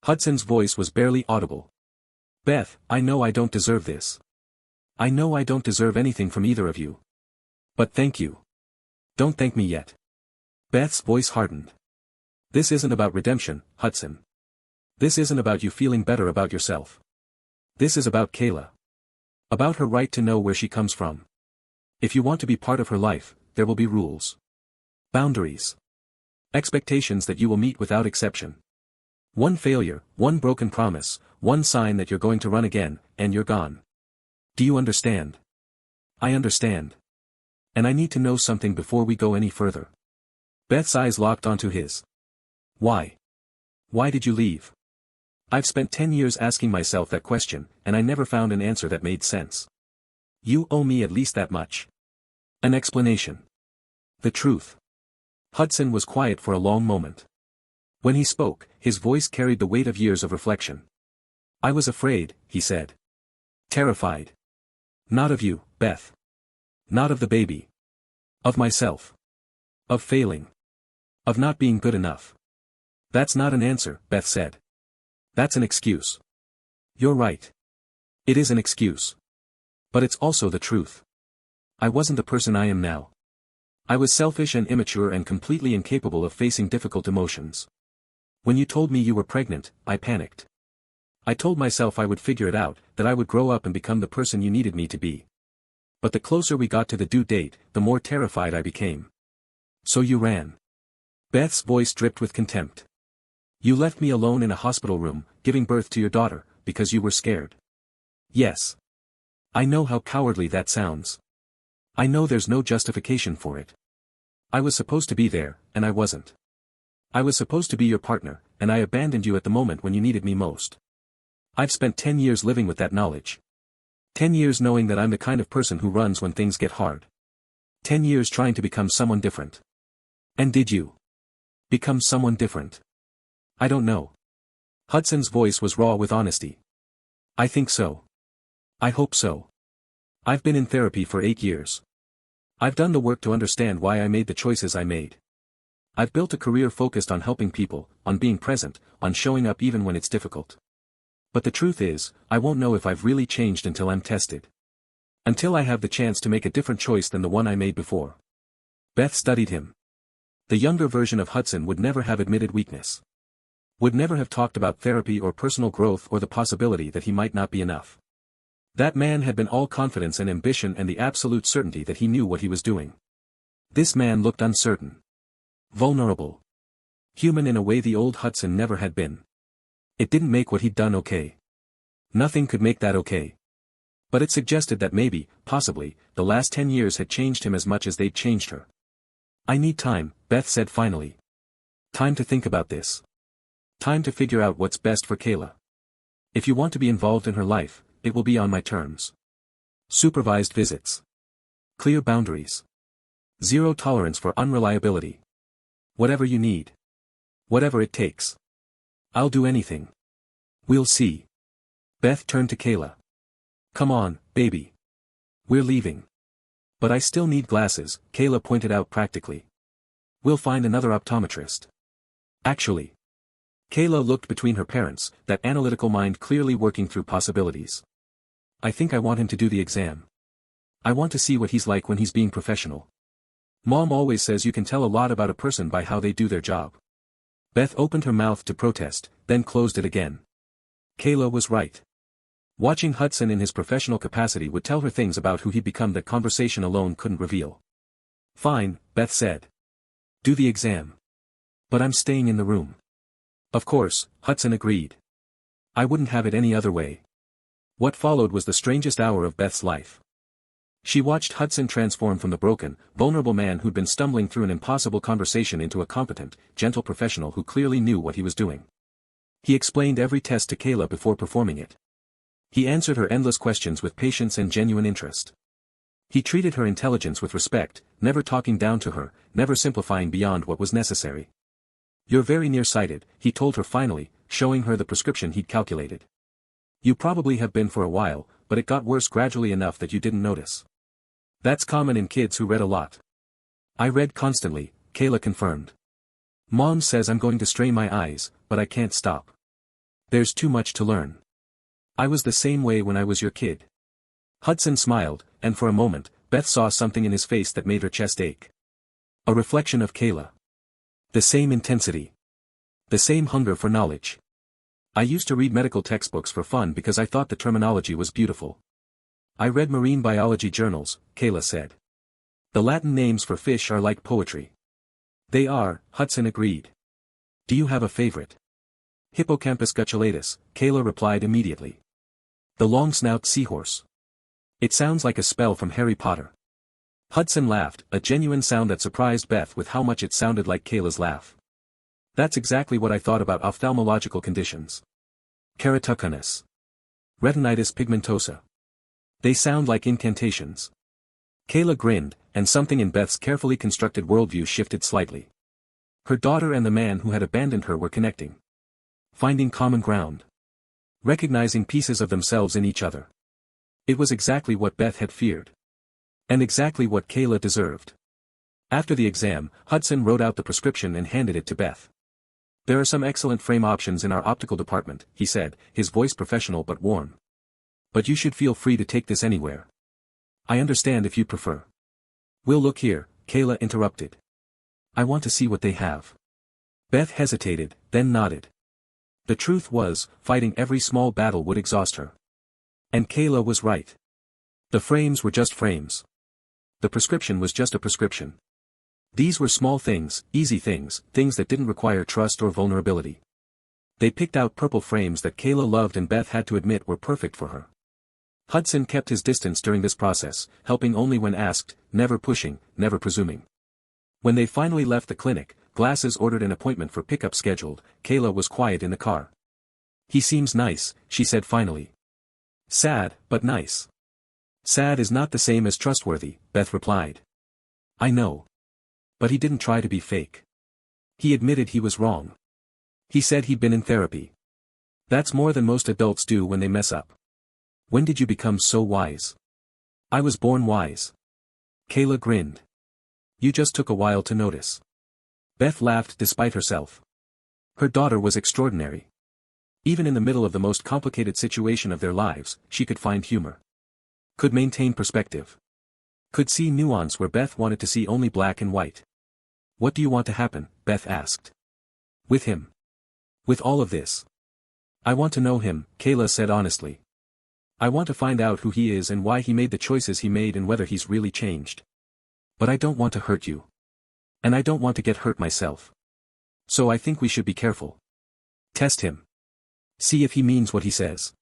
Hudson's voice was barely audible. Beth, I know I don't deserve this. I know I don't deserve anything from either of you. But thank you. Don't thank me yet. Beth's voice hardened. This isn't about redemption, Hudson. This isn't about you feeling better about yourself. This is about Kayla. About her right to know where she comes from. If you want to be part of her life, there will be rules. Boundaries. Expectations that you will meet without exception. One failure, one broken promise, one sign that you're going to run again, and you're gone. Do you understand? I understand. And I need to know something before we go any further. Beth's eyes locked onto his. Why? Why did you leave? I've spent 10 years asking myself that question, and I never found an answer that made sense. You owe me at least that much. An explanation. The truth. Hudson was quiet for a long moment. When he spoke, his voice carried the weight of years of reflection. I was afraid, he said. Terrified. Not of you, Beth. Not of the baby. Of myself. Of failing. Of not being good enough. That's not an answer, Beth said. That's an excuse. You're right. It is an excuse. But it's also the truth. I wasn't the person I am now. I was selfish and immature and completely incapable of facing difficult emotions. When you told me you were pregnant, I panicked. I told myself I would figure it out, that I would grow up and become the person you needed me to be. But the closer we got to the due date, the more terrified I became. So you ran. Beth's voice dripped with contempt. You left me alone in a hospital room, giving birth to your daughter, because you were scared. Yes. I know how cowardly that sounds. I know there's no justification for it. I was supposed to be there, and I wasn't. I was supposed to be your partner, and I abandoned you at the moment when you needed me most. I've spent 10 years living with that knowledge. 10 years knowing that I'm the kind of person who runs when things get hard. 10 years trying to become someone different. And did you become someone different? I don't know. Hudson's voice was raw with honesty. I think so. I hope so. I've been in therapy for 8 years. I've done the work to understand why I made the choices I made. I've built a career focused on helping people, on being present, on showing up even when it's difficult. But the truth is, I won't know if I've really changed until I'm tested. Until I have the chance to make a different choice than the one I made before. Beth studied him. The younger version of Hudson would never have admitted weakness. Would never have talked about therapy or personal growth or the possibility that he might not be enough. That man had been all confidence and ambition and the absolute certainty that he knew what he was doing. This man looked uncertain. Vulnerable. Human in a way the old Hudson never had been. It didn't make what he'd done okay. Nothing could make that okay. But it suggested that maybe, possibly, the last 10 years had changed him as much as they'd changed her. I need time, Beth said finally. Time to think about this. Time to figure out what's best for Kayla. If you want to be involved in her life, it will be on my terms. Supervised visits. Clear boundaries. Zero tolerance for unreliability. Whatever you need. Whatever it takes. I'll do anything. We'll see. Beth turned to Kayla. Come on, baby. We're leaving. But I still need glasses, Kayla pointed out practically. We'll find another optometrist. Actually. Kayla looked between her parents, that analytical mind clearly working through possibilities. I think I want him to do the exam. I want to see what he's like when he's being professional. Mom always says you can tell a lot about a person by how they do their job. Beth opened her mouth to protest, then closed it again. Kayla was right. Watching Hudson in his professional capacity would tell her things about who he'd become that conversation alone couldn't reveal. Fine, Beth said. Do the exam. But I'm staying in the room. Of course, Hudson agreed. I wouldn't have it any other way. What followed was the strangest hour of Beth's life. She watched Hudson transform from the broken, vulnerable man who'd been stumbling through an impossible conversation into a competent, gentle professional who clearly knew what he was doing. He explained every test to Kayla before performing it. He answered her endless questions with patience and genuine interest. He treated her intelligence with respect, never talking down to her, never simplifying beyond what was necessary. You're very nearsighted, he told her finally, showing her the prescription he'd calculated. You probably have been for a while, but it got worse gradually enough that you didn't notice. That's common in kids who read a lot. I read constantly, Kayla confirmed. Mom says I'm going to strain my eyes, but I can't stop. There's too much to learn. I was the same way when I was your kid. Hudson smiled, and for a moment, Beth saw something in his face that made her chest ache. A reflection of Kayla. The same intensity. The same hunger for knowledge. I used to read medical textbooks for fun because I thought the terminology was beautiful. I read marine biology journals, Kayla said. The Latin names for fish are like poetry. They are, Hudson agreed. Do you have a favorite? Hippocampus gutulatus, Kayla replied immediately. The long-snout seahorse. It sounds like a spell from Harry Potter. Hudson laughed, a genuine sound that surprised Beth with how much it sounded like Kayla's laugh. That's exactly what I thought about ophthalmological conditions. Keratoconus. Retinitis pigmentosa. They sound like incantations. Kayla grinned, and something in Beth's carefully constructed worldview shifted slightly. Her daughter and the man who had abandoned her were connecting. Finding common ground. Recognizing pieces of themselves in each other. It was exactly what Beth had feared. And exactly what Kayla deserved. After the exam, Hudson wrote out the prescription and handed it to Beth. There are some excellent frame options in our optical department, he said, his voice professional but warm. But you should feel free to take this anywhere. I understand if you prefer. We'll look here, Kayla interrupted. I want to see what they have. Beth hesitated, then nodded. The truth was, fighting every small battle would exhaust her. And Kayla was right. The frames were just frames. The prescription was just a prescription. These were small things, easy things, things that didn't require trust or vulnerability. They picked out purple frames that Kayla loved and Beth had to admit were perfect for her. Hudson kept his distance during this process, helping only when asked, never pushing, never presuming. When they finally left the clinic, Glasses ordered an appointment for pickup scheduled. Kayla was quiet in the car. He seems nice, she said finally. Sad, but nice. Sad is not the same as trustworthy, Beth replied. I know. But he didn't try to be fake. He admitted he was wrong. He said he'd been in therapy. That's more than most adults do when they mess up. When did you become so wise? I was born wise. Kayla grinned. You just took a while to notice. Beth laughed despite herself. Her daughter was extraordinary. Even in the middle of the most complicated situation of their lives, she could find humor. Could maintain perspective. Could see nuance where Beth wanted to see only black and white. What do you want to happen? Beth asked. With him. With all of this. I want to know him, Kayla said honestly. I want to find out who he is and why he made the choices he made and whether he's really changed. But I don't want to hurt you. And I don't want to get hurt myself. So I think we should be careful. Test him. See if he means what he says.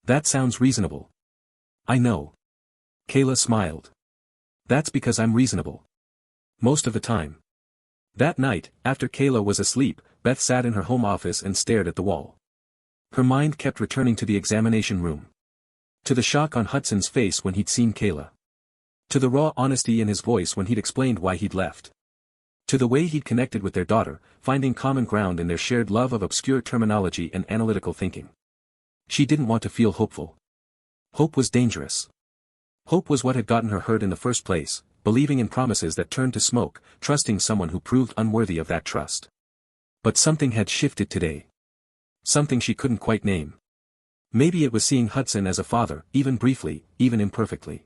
That sounds reasonable. I know. Kayla smiled. That's because I'm reasonable. Most of the time. That night, after Kayla was asleep, Beth sat in her home office and stared at the wall. Her mind kept returning to the examination room. To the shock on Hudson's face when he'd seen Kayla. To the raw honesty in his voice when he'd explained why he'd left. To the way he'd connected with their daughter, finding common ground in their shared love of obscure terminology and analytical thinking. She didn't want to feel hopeful. Hope was dangerous. Hope was what had gotten her hurt in the first place, believing in promises that turned to smoke, trusting someone who proved unworthy of that trust. But something had shifted today. Something she couldn't quite name. Maybe it was seeing Hudson as a father, even briefly, even imperfectly.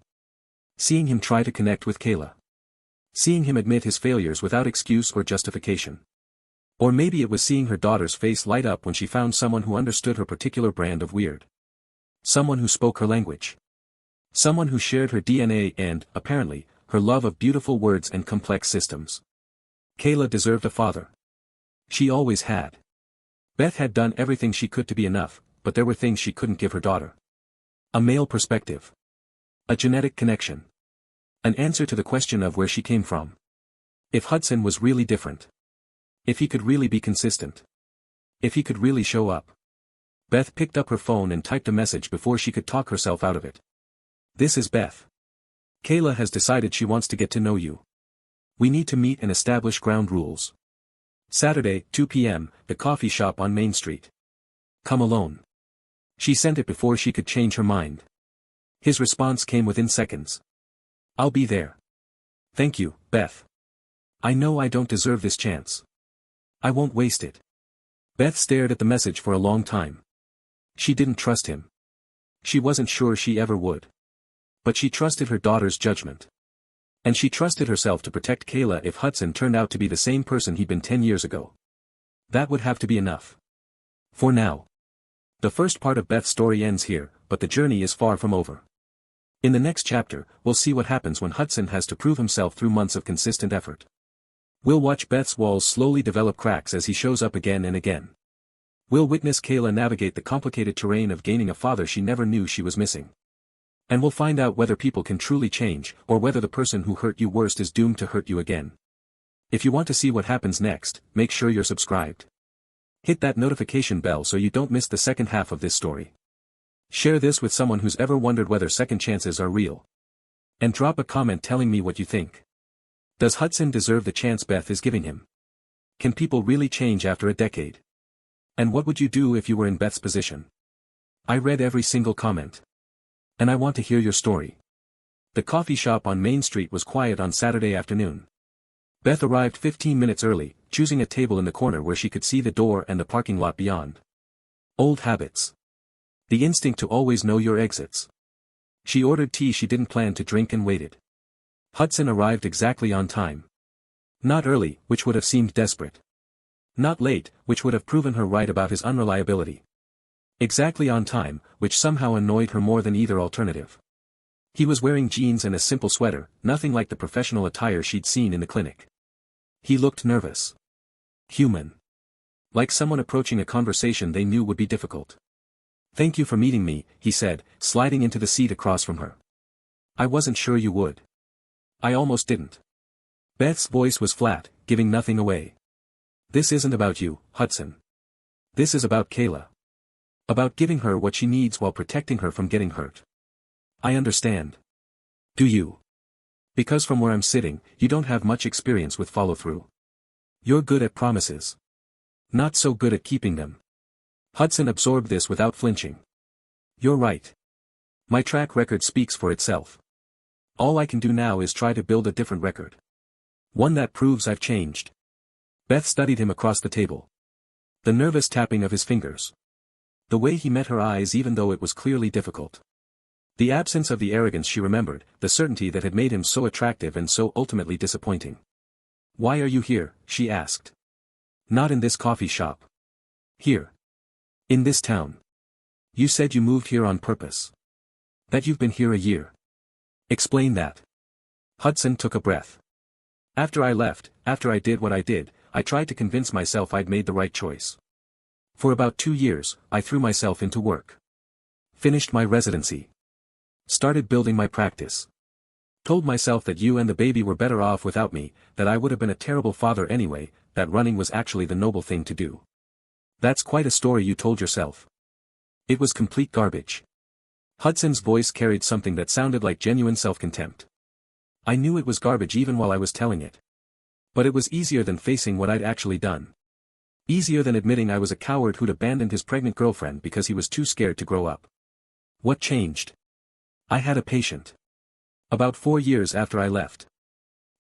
Seeing him try to connect with Kayla. Seeing him admit his failures without excuse or justification. Or maybe it was seeing her daughter's face light up when she found someone who understood her particular brand of weird. Someone who spoke her language. Someone who shared her DNA and, apparently, her love of beautiful words and complex systems. Kayla deserved a father. She always had. Beth had done everything she could to be enough, but there were things she couldn't give her daughter. A male perspective. A genetic connection. An answer to the question of where she came from. If Hudson was really different. If he could really be consistent. If he could really show up. Beth picked up her phone and typed a message before she could talk herself out of it. This is Beth. Kayla has decided she wants to get to know you. We need to meet and establish ground rules. Saturday, 2 p.m., the coffee shop on Main Street. Come alone. She sent it before she could change her mind. His response came within seconds. I'll be there. Thank you, Beth. I know I don't deserve this chance. I won't waste it. Beth stared at the message for a long time. She didn't trust him. She wasn't sure she ever would. But she trusted her daughter's judgment. And she trusted herself to protect Kayla if Hudson turned out to be the same person he'd been 10 years ago. That would have to be enough. For now. The first part of Beth's story ends here, but the journey is far from over. In the next chapter, we'll see what happens when Hudson has to prove himself through months of consistent effort. We'll watch Beth's walls slowly develop cracks as he shows up again and again. We'll witness Kayla navigate the complicated terrain of gaining a father she never knew she was missing. And we'll find out whether people can truly change, or whether the person who hurt you worst is doomed to hurt you again. If you want to see what happens next, make sure you're subscribed. Hit that notification bell so you don't miss the second half of this story. Share this with someone who's ever wondered whether second chances are real. And drop a comment telling me what you think. Does Hudson deserve the chance Beth is giving him? Can people really change after a decade? And what would you do if you were in Beth's position? I read every single comment. And I want to hear your story. The coffee shop on Main Street was quiet on Saturday afternoon. Beth arrived 15 minutes early, choosing a table in the corner where she could see the door and the parking lot beyond. Old habits. The instinct to always know your exits. She ordered tea she didn't plan to drink and waited. Hudson arrived exactly on time. Not early, which would have seemed desperate. Not late, which would have proven her right about his unreliability. Exactly on time, which somehow annoyed her more than either alternative. He was wearing jeans and a simple sweater, nothing like the professional attire she'd seen in the clinic. He looked nervous. Human. Like someone approaching a conversation they knew would be difficult. "Thank you for meeting me," he said, sliding into the seat across from her. "I wasn't sure you would. I almost didn't." Beth's voice was flat, giving nothing away. "This isn't about you, Hudson. This is about Kayla. About giving her what she needs while protecting her from getting hurt. I understand. Do you? Because from where I'm sitting, you don't have much experience with follow-through. You're good at promises. Not so good at keeping them." Hudson absorbed this without flinching. "You're right. My track record speaks for itself. All I can do now is try to build a different record. One that proves I've changed." Beth studied him across the table. The nervous tapping of his fingers. The way he met her eyes even though it was clearly difficult. The absence of the arrogance she remembered, the certainty that had made him so attractive and so ultimately disappointing. "Why are you here?" she asked. "Not in this coffee shop. Here. In this town. You said you moved here on purpose. That you've been here a year. Explain that." Hudson took a breath. After I left, after I did what I did, I tried to convince myself I'd made the right choice. For about 2 years, I threw myself into work. Finished my residency. Started building my practice. Told myself that you and the baby were better off without me, that I would have been a terrible father anyway, that running was actually the noble thing to do. That's quite a story you told yourself. It was complete garbage. Hudson's voice carried something that sounded like genuine self-contempt. I knew it was garbage even while I was telling it. But it was easier than facing what I'd actually done. Easier than admitting I was a coward who'd abandoned his pregnant girlfriend because he was too scared to grow up. What changed? I had a patient. About 4 years after I left.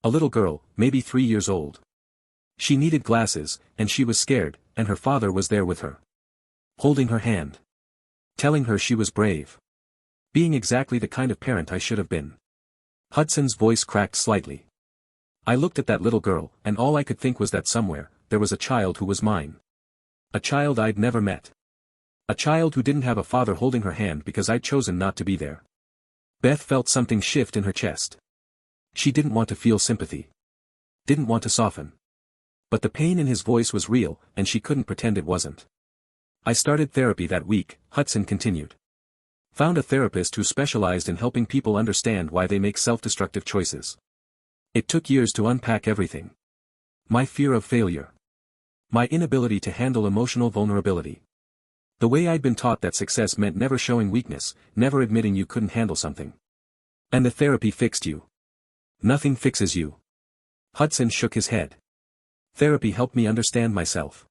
A little girl, maybe 3 years old. She needed glasses, and she was scared, and her father was there with her. Holding her hand. Telling her she was brave. Being exactly the kind of parent I should have been. Hudson's voice cracked slightly. I looked at that little girl, and all I could think was that somewhere, there was a child who was mine. A child I'd never met. A child who didn't have a father holding her hand because I'd chosen not to be there. Beth felt something shift in her chest. She didn't want to feel sympathy. Didn't want to soften. But the pain in his voice was real, and she couldn't pretend it wasn't. I started therapy that week, Hudson continued. Found a therapist who specialized in helping people understand why they make self-destructive choices. It took years to unpack everything. My fear of failure. My inability to handle emotional vulnerability. The way I'd been taught that success meant never showing weakness, never admitting you couldn't handle something. And the therapy fixed you. Nothing fixes you. Hudson shook his head. Therapy helped me understand myself.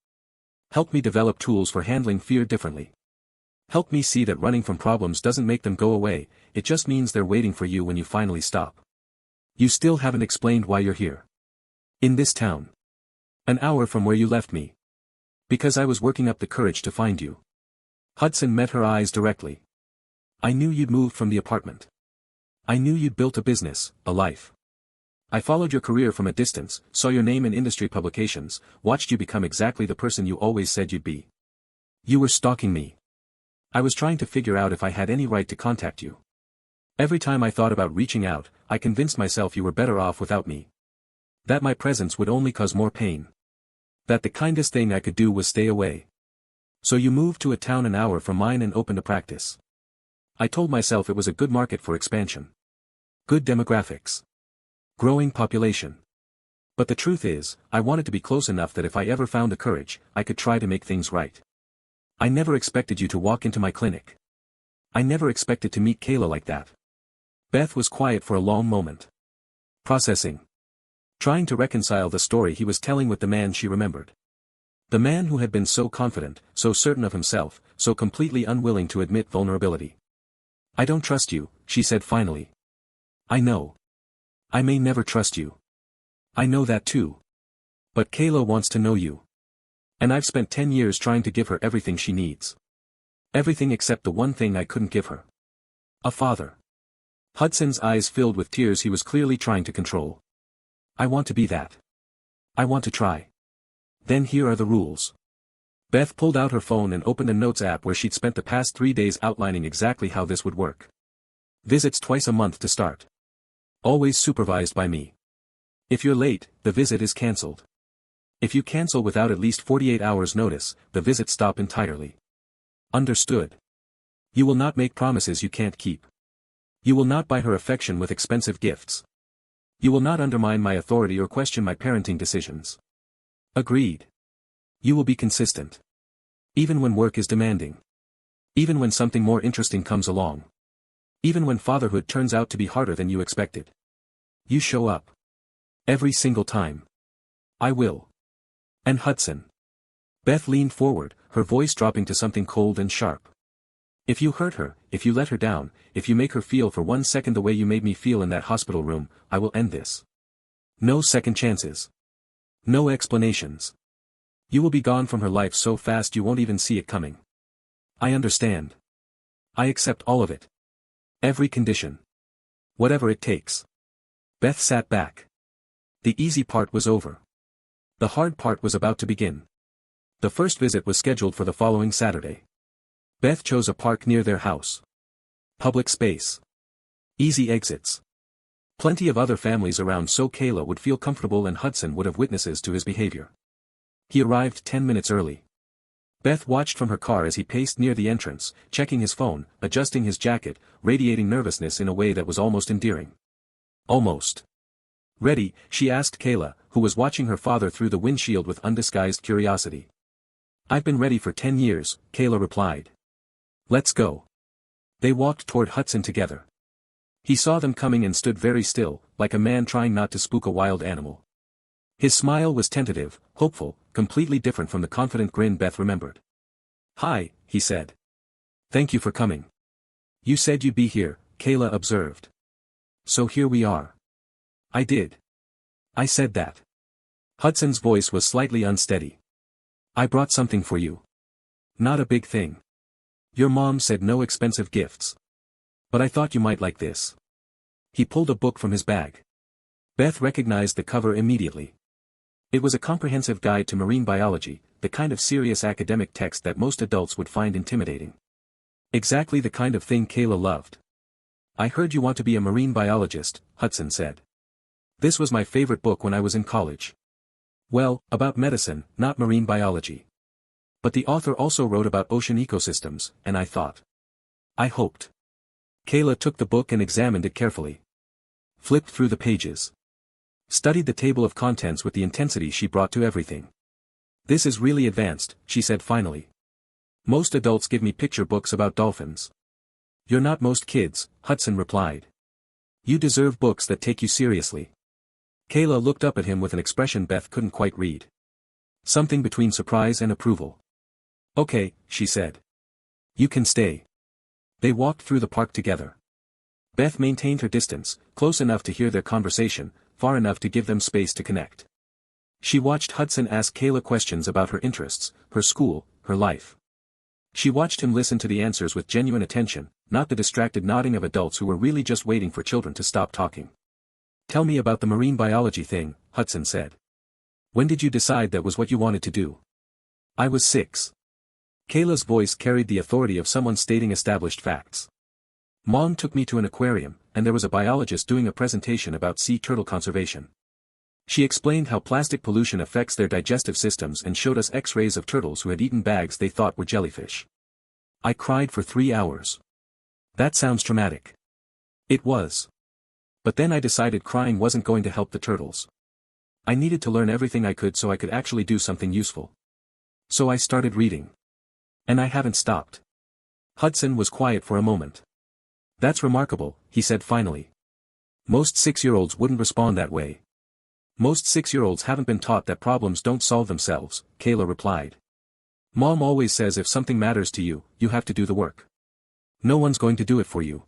Helped me develop tools for handling fear differently. Helped me see that running from problems doesn't make them go away, it just means they're waiting for you when you finally stop. You still haven't explained why you're here. In this town. An hour from where you left me. Because I was working up the courage to find you. Hudson met her eyes directly. I knew you'd moved from the apartment. I knew you'd built a business, a life. I followed your career from a distance, saw your name in industry publications, watched you become exactly the person you always said you'd be. You were stalking me. I was trying to figure out if I had any right to contact you. Every time I thought about reaching out, I convinced myself you were better off without me. That my presence would only cause more pain. That the kindest thing I could do was stay away. So you moved to a town an hour from mine and opened a practice. I told myself it was a good market for expansion. Good demographics. Growing population. But the truth is, I wanted to be close enough that if I ever found the courage, I could try to make things right. I never expected you to walk into my clinic. I never expected to meet Kayla like that. Beth was quiet for a long moment. Processing. Trying to reconcile the story he was telling with the man she remembered. The man who had been so confident, so certain of himself, so completely unwilling to admit vulnerability. I don't trust you, she said finally. I know. I may never trust you. I know that too. But Kayla wants to know you. And I've spent 10 years trying to give her everything she needs. Everything except the one thing I couldn't give her. A father. Hudson's eyes filled with tears he was clearly trying to control. I want to be that. I want to try. Then here are the rules. Beth pulled out her phone and opened a notes app where she'd spent the past 3 days outlining exactly how this would work. Visits twice a month to start. Always supervised by me. If you're late, the visit is cancelled. If you cancel without at least 48 hours notice, the visits stop entirely. Understood. You will not make promises you can't keep. You will not buy her affection with expensive gifts. You will not undermine my authority or question my parenting decisions. Agreed. You will be consistent. Even when work is demanding. Even when something more interesting comes along. Even when fatherhood turns out to be harder than you expected. You show up. Every single time. I will. And Hudson. Beth leaned forward, her voice dropping to something cold and sharp. If you hurt her, if you let her down, if you make her feel for 1 second the way you made me feel in that hospital room, I will end this. No second chances. No explanations. You will be gone from her life so fast you won't even see it coming. I understand. I accept all of it. Every condition. Whatever it takes. Beth sat back. The easy part was over. The hard part was about to begin. The first visit was scheduled for the following Saturday. Beth chose a park near their house. Public space. Easy exits. Plenty of other families around so Kayla would feel comfortable and Hudson would have witnesses to his behavior. He arrived 10 minutes early. Beth watched from her car as he paced near the entrance, checking his phone, adjusting his jacket, radiating nervousness in a way that was almost endearing. Almost. Ready, she asked Kayla, who was watching her father through the windshield with undisguised curiosity. I've been ready for 10 years, Kayla replied. Let's go. They walked toward Hudson together. He saw them coming and stood very still, like a man trying not to spook a wild animal. His smile was tentative, hopeful, completely different from the confident grin Beth remembered. Hi, he said. Thank you for coming. You said you'd be here, Kayla observed. So here we are. I did. I said that. Hudson's voice was slightly unsteady. I brought something for you. Not a big thing. Your mom said no expensive gifts. But I thought you might like this. He pulled a book from his bag. Beth recognized the cover immediately. It was a comprehensive guide to marine biology, the kind of serious academic text that most adults would find intimidating. Exactly the kind of thing Kayla loved. I heard you want to be a marine biologist, Hudson said. This was my favorite book when I was in college. Well, about medicine, not marine biology. But the author also wrote about ocean ecosystems, and I thought. I hoped. Kayla took the book and examined it carefully. Flipped through the pages. Studied the table of contents with the intensity she brought to everything. This is really advanced, she said finally. Most adults give me picture books about dolphins. You're not most kids, Hudson replied. You deserve books that take you seriously. Kayla looked up at him with an expression Beth couldn't quite read. Something between surprise and approval. Okay, she said. You can stay. They walked through the park together. Beth maintained her distance, close enough to hear their conversation, far enough to give them space to connect. She watched Hudson ask Kayla questions about her interests, her school, her life. She watched him listen to the answers with genuine attention, not the distracted nodding of adults who were really just waiting for children to stop talking. "Tell me about the marine biology thing," Hudson said. "When did you decide that was what you wanted to do?" "I was 6. Kayla's voice carried the authority of someone stating established facts. "Mom took me to an aquarium, and there was a biologist doing a presentation about sea turtle conservation. She explained how plastic pollution affects their digestive systems and showed us X-rays of turtles who had eaten bags they thought were jellyfish. I cried for 3 hours. That sounds traumatic. It was. But then I decided crying wasn't going to help the turtles. I needed to learn everything I could so I could actually do something useful. So I started reading. And I haven't stopped." Hudson was quiet for a moment. "That's remarkable," he said finally. "Most 6-year-olds wouldn't respond that way." "Most 6-year-olds haven't been taught that problems don't solve themselves," Kayla replied. "Mom always says if something matters to you, you have to do the work. No one's going to do it for you.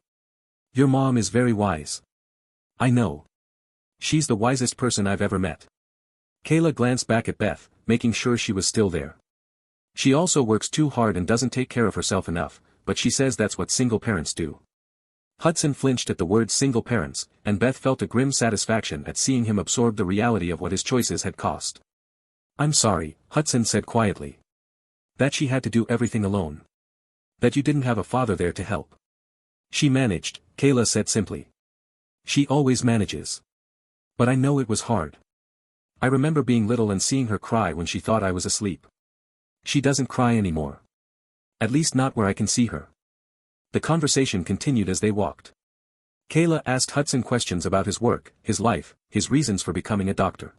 Your mom is very wise." "I know. She's the wisest person I've ever met." Kayla glanced back at Beth, making sure she was still there. "She also works too hard and doesn't take care of herself enough, but she says that's what single parents do." Hudson flinched at the word single parents, and Beth felt a grim satisfaction at seeing him absorb the reality of what his choices had cost. "I'm sorry," Hudson said quietly. "That she had to do everything alone. That you didn't have a father there to help." "She managed," Kayla said simply. "She always manages. But I know it was hard. I remember being little and seeing her cry when she thought I was asleep. She doesn't cry anymore. At least not where I can see her." The conversation continued as they walked. Kayla asked Hudson questions about his work, his life, his reasons for becoming a doctor.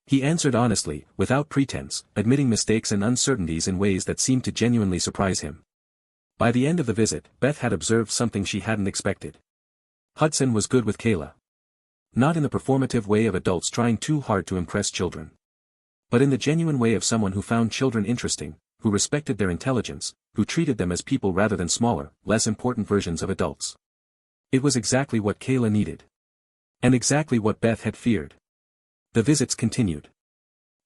He answered honestly, without pretense, admitting mistakes and uncertainties in ways that seemed to genuinely surprise him. By the end of the visit, Beth had observed something she hadn't expected. Hudson was good with Kayla. Not in the performative way of adults trying too hard to impress children. But in the genuine way of someone who found children interesting, who respected their intelligence, who treated them as people rather than smaller, less important versions of adults. It was exactly what Kayla needed. And exactly what Beth had feared. The visits continued.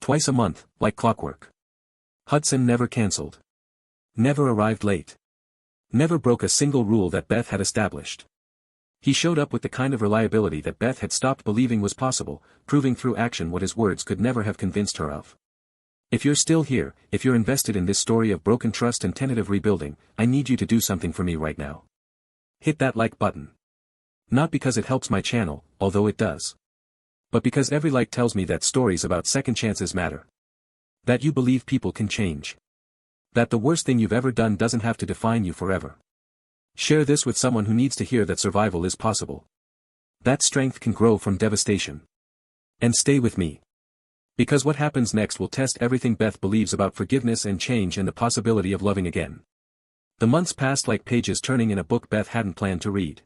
Twice a month, like clockwork. Hudson never cancelled. Never arrived late. Never broke a single rule that Beth had established. He showed up with the kind of reliability that Beth had stopped believing was possible, proving through action what his words could never have convinced her of. "If you're still here, if you're invested in this story of broken trust and tentative rebuilding, I need you to do something for me right now. Hit that like button. Not because it helps my channel, although it does. But because every like tells me that stories about second chances matter. That you believe people can change. That the worst thing you've ever done doesn't have to define you forever. Share this with someone who needs to hear that survival is possible. That strength can grow from devastation. And stay with me. Because what happens next will test everything Beth believes about forgiveness and change and the possibility of loving again." The months passed like pages turning in a book Beth hadn't planned to read.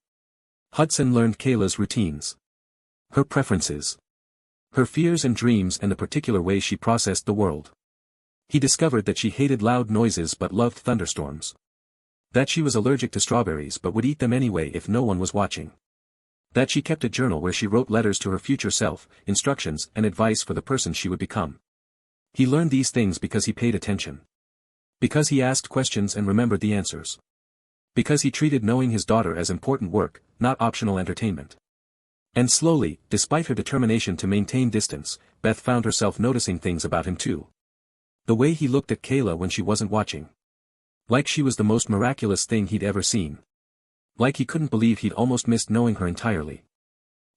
Hudson learned Kayla's routines. Her preferences. Her fears and dreams and the particular way she processed the world. He discovered that she hated loud noises but loved thunderstorms. That she was allergic to strawberries but would eat them anyway if no one was watching. That she kept a journal where she wrote letters to her future self, instructions and advice for the person she would become. He learned these things because he paid attention. Because he asked questions and remembered the answers. Because he treated knowing his daughter as important work, not optional entertainment. And slowly, despite her determination to maintain distance, Beth found herself noticing things about him too. The way he looked at Kayla when she wasn't watching. Like she was the most miraculous thing he'd ever seen. Like he couldn't believe he'd almost missed knowing her entirely.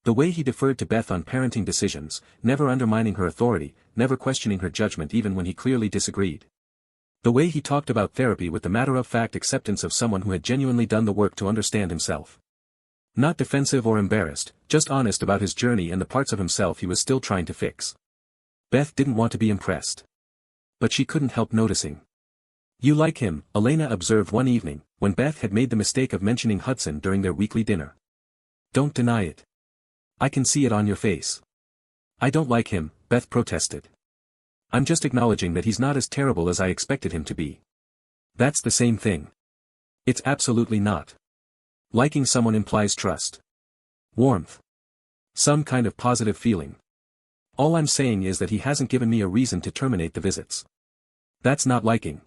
The way he deferred to Beth on parenting decisions, never undermining her authority, never questioning her judgment even when he clearly disagreed. The way he talked about therapy with the matter-of-fact acceptance of someone who had genuinely done the work to understand himself. Not defensive or embarrassed, just honest about his journey and the parts of himself he was still trying to fix. Beth didn't want to be impressed. But she couldn't help noticing. "You like him," Elena observed one evening, when Beth had made the mistake of mentioning Hudson during their weekly dinner. "Don't deny it. I can see it on your face." "I don't like him," Beth protested. "I'm just acknowledging that he's not as terrible as I expected him to be." "That's the same thing." "It's absolutely not. Liking someone implies trust. Warmth. Some kind of positive feeling. All I'm saying is that he hasn't given me a reason to terminate the visits. That's not liking.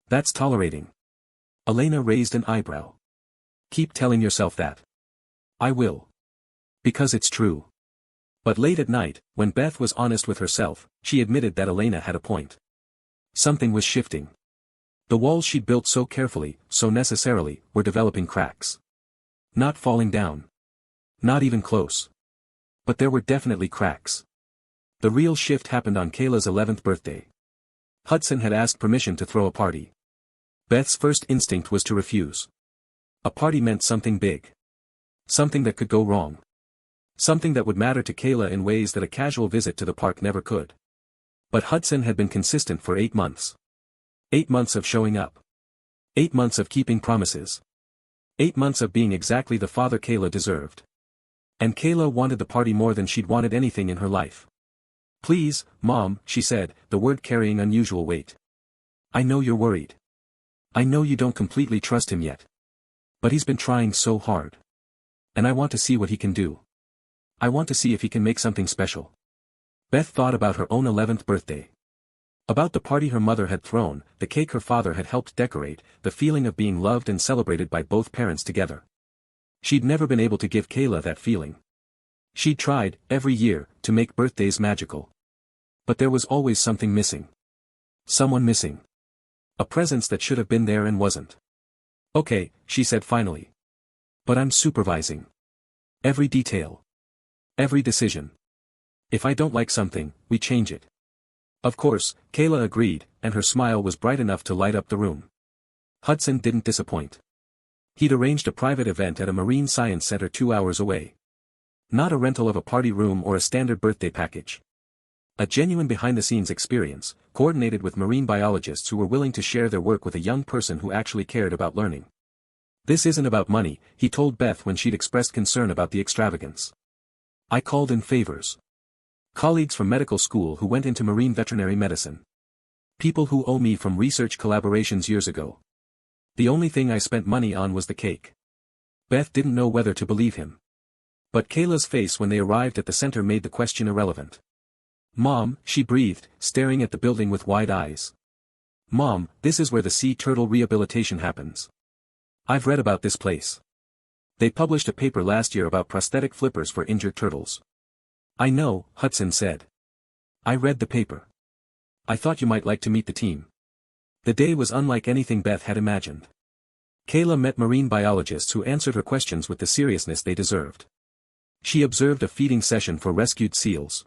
That's tolerating." Elena raised an eyebrow. Keep telling yourself that. I will. Because it's true. But late at night, when Beth was honest with herself, she admitted that Elena had a point. Something was shifting. The walls she'd built so carefully, so necessarily, were developing cracks. Not falling down. Not even close. But there were definitely cracks. The real shift happened on Kayla's 11th birthday. Hudson had asked permission to throw a party. Beth's first instinct was to refuse. A party meant something big. Something that could go wrong. Something that would matter to Kayla in ways that a casual visit to the park never could. But Hudson had been consistent for 8 months. 8 months of showing up. 8 months of keeping promises. 8 months of being exactly the father Kayla deserved. And Kayla wanted the party more than she'd wanted anything in her life. Please, Mom, she said, the word carrying unusual weight. I know you're worried. I know you don't completely trust him yet. But he's been trying so hard. And I want to see what he can do. I want to see if he can make something special. Beth thought about her own 11th birthday. About the party her mother had thrown, the cake her father had helped decorate, the feeling of being loved and celebrated by both parents together. She'd never been able to give Kayla that feeling. She'd tried, every year, to make birthdays magical. But there was always something missing. Someone missing. A presence that should have been there and wasn't. Okay, she said finally. But I'm supervising. Every detail. Every decision. If I don't like something, we change it. Of course, Kayla agreed, and her smile was bright enough to light up the room. Hudson didn't disappoint. He'd arranged a private event at a marine science center 2 hours away. Not a rental of a party room or a standard birthday package. A genuine behind-the-scenes experience, coordinated with marine biologists who were willing to share their work with a young person who actually cared about learning. This isn't about money, he told Beth when she'd expressed concern about the extravagance. I called in favors. Colleagues from medical school who went into marine veterinary medicine. People who owe me from research collaborations years ago. The only thing I spent money on was the cake. Beth didn't know whether to believe him. But Kayla's face when they arrived at the center made the question irrelevant. Mom, she breathed, staring at the building with wide eyes. Mom, this is where the sea turtle rehabilitation happens. I've read about this place. They published a paper last year about prosthetic flippers for injured turtles. I know, Hudson said. I read the paper. I thought you might like to meet the team. The day was unlike anything Beth had imagined. Kayla met marine biologists who answered her questions with the seriousness they deserved. She observed a feeding session for rescued seals.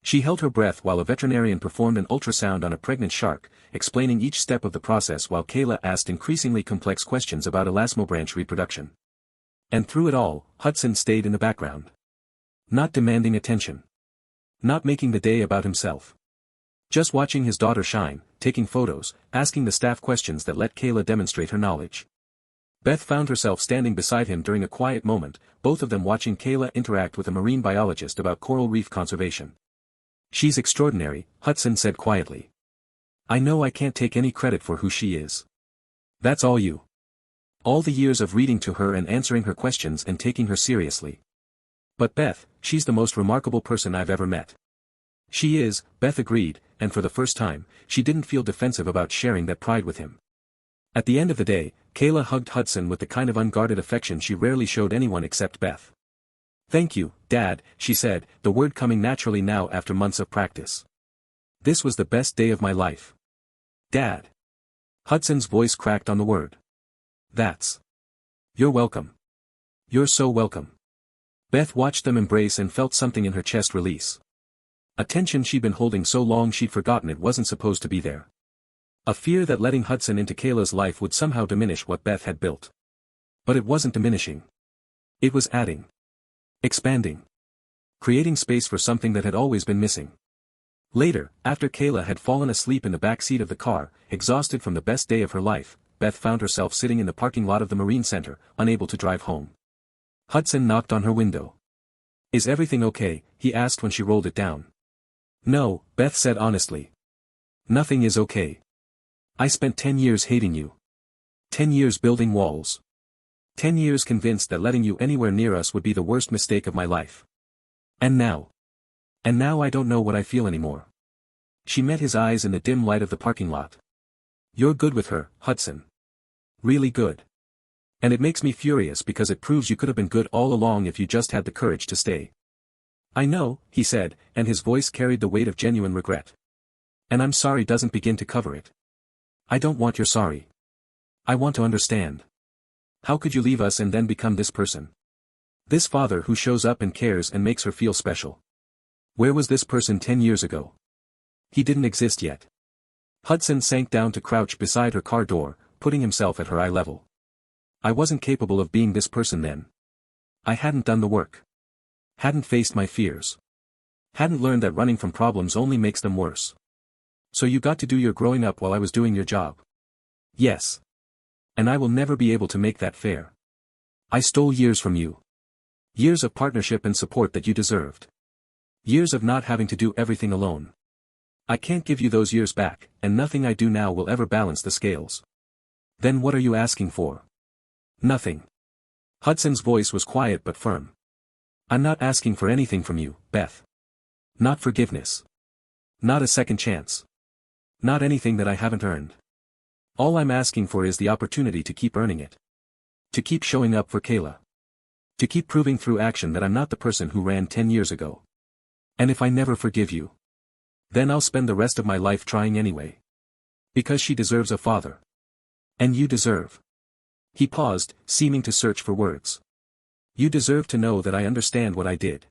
She held her breath while a veterinarian performed an ultrasound on a pregnant shark, explaining each step of the process while Kayla asked increasingly complex questions about elasmobranch reproduction. And through it all, Hudson stayed in the background. Not demanding attention. Not making the day about himself. Just watching his daughter shine, taking photos, asking the staff questions that let Kayla demonstrate her knowledge. Beth found herself standing beside him during a quiet moment, both of them watching Kayla interact with a marine biologist about coral reef conservation. She's extraordinary, Hudson said quietly. I know I can't take any credit for who she is. That's all you. All the years of reading to her and answering her questions and taking her seriously. But Beth, she's the most remarkable person I've ever met. She is, Beth agreed, and for the first time, she didn't feel defensive about sharing that pride with him. At the end of the day, Kayla hugged Hudson with the kind of unguarded affection she rarely showed anyone except Beth. Thank you, Dad, she said, the word coming naturally now after months of practice. This was the best day of my life. Dad. Hudson's voice cracked on the word. That's. You're welcome. You're so welcome. Beth watched them embrace and felt something in her chest release. A tension she'd been holding so long she'd forgotten it wasn't supposed to be there. A fear that letting Hudson into Kayla's life would somehow diminish what Beth had built. But it wasn't diminishing. It was adding. Expanding. Creating space for something that had always been missing. Later, after Kayla had fallen asleep in the back seat of the car, exhausted from the best day of her life, Beth found herself sitting in the parking lot of the Marine Center, unable to drive home. Hudson knocked on her window. Is everything okay? He asked when she rolled it down. No, Beth said honestly. Nothing is okay. I spent 10 years hating you. 10 years building walls. 10 years convinced that letting you anywhere near us would be the worst mistake of my life. And now I don't know what I feel anymore. She met his eyes in the dim light of the parking lot. You're good with her, Hudson. Really good. And it makes me furious because it proves you could have been good all along if you just had the courage to stay. I know, he said, and his voice carried the weight of genuine regret. And I'm sorry doesn't begin to cover it. I don't want your sorry. I want to understand. How could you leave us and then become this person? This father who shows up and cares and makes her feel special. Where was this person 10 years ago? He didn't exist yet. Hudson sank down to crouch beside her car door, putting himself at her eye level. I wasn't capable of being this person then. I hadn't done the work. Hadn't faced my fears. Hadn't learned that running from problems only makes them worse. So you got to do your growing up while I was doing your job. Yes. And I will never be able to make that fair. I stole years from you. Years of partnership and support that you deserved. Years of not having to do everything alone. I can't give you those years back, and nothing I do now will ever balance the scales. Then what are you asking for? Nothing. Hudson's voice was quiet but firm. I'm not asking for anything from you, Beth. Not forgiveness. Not a second chance. Not anything that I haven't earned. All I'm asking for is the opportunity to keep earning it. To keep showing up for Kayla. To keep proving through action that I'm not the person who ran 10 years ago. And if I never forgive you, then I'll spend the rest of my life trying anyway. Because she deserves a father. And you deserve. He paused, seeming to search for words. You deserve to know that I understand what I did.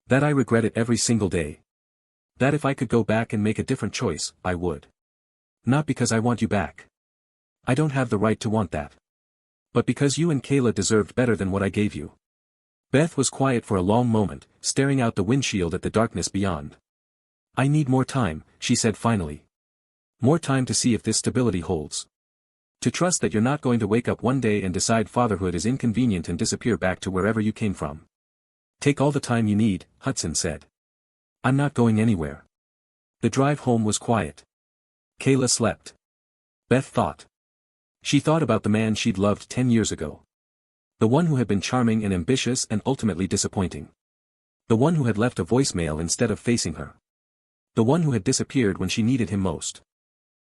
That I regret it every single day. That if I could go back and make a different choice, I would. Not because I want you back. I don't have the right to want that. But because you and Kayla deserved better than what I gave you. Beth was quiet for a long moment, staring out the windshield at the darkness beyond. I need more time, she said finally. More time to see if this stability holds. To trust that you're not going to wake up one day and decide fatherhood is inconvenient and disappear back to wherever you came from. Take all the time you need, Hudson said. I'm not going anywhere. The drive home was quiet. Kayla slept. Beth thought. She thought about the man she'd loved 10 years ago. The one who had been charming and ambitious and ultimately disappointing. The one who had left a voicemail instead of facing her. The one who had disappeared when she needed him most.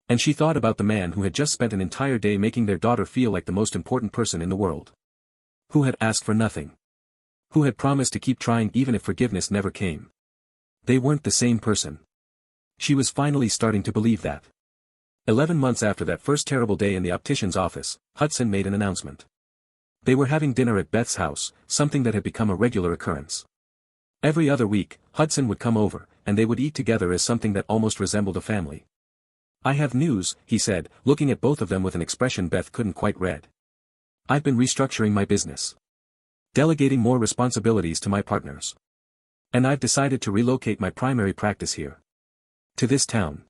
And she thought about the man who had just spent an entire day making their daughter feel like the most important person in the world. Who had asked for nothing. Who had promised to keep trying even if forgiveness never came. They weren't the same person. She was finally starting to believe that. 11 months after that first terrible day in the optician's office, Hudson made an announcement. They were having dinner at Beth's house, something that had become a regular occurrence. Every other week, Hudson would come over, and they would eat together as something that almost resembled a family. I have news, he said, looking at both of them with an expression Beth couldn't quite read. I've been restructuring my business. Delegating more responsibilities to my partners. And I've decided to relocate my primary practice here. To this town.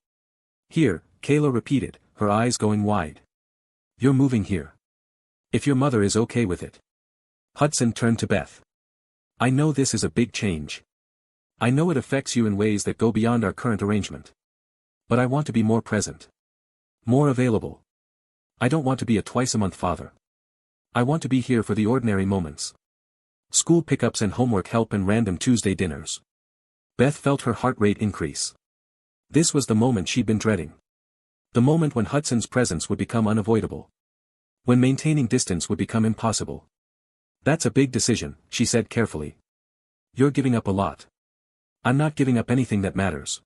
Here, Kayla repeated, her eyes going wide. You're moving here. If your mother is okay with it. Hudson turned to Beth. I know this is a big change. I know it affects you in ways that go beyond our current arrangement. But I want to be more present. More available. I don't want to be a twice-a-month father. I want to be here for the ordinary moments. School pickups and homework help and random Tuesday dinners. Beth felt her heart rate increase. This was the moment she'd been dreading. The moment when Hudson's presence would become unavoidable. When maintaining distance would become impossible. That's a big decision, she said carefully. You're giving up a lot. I'm not giving up anything that matters.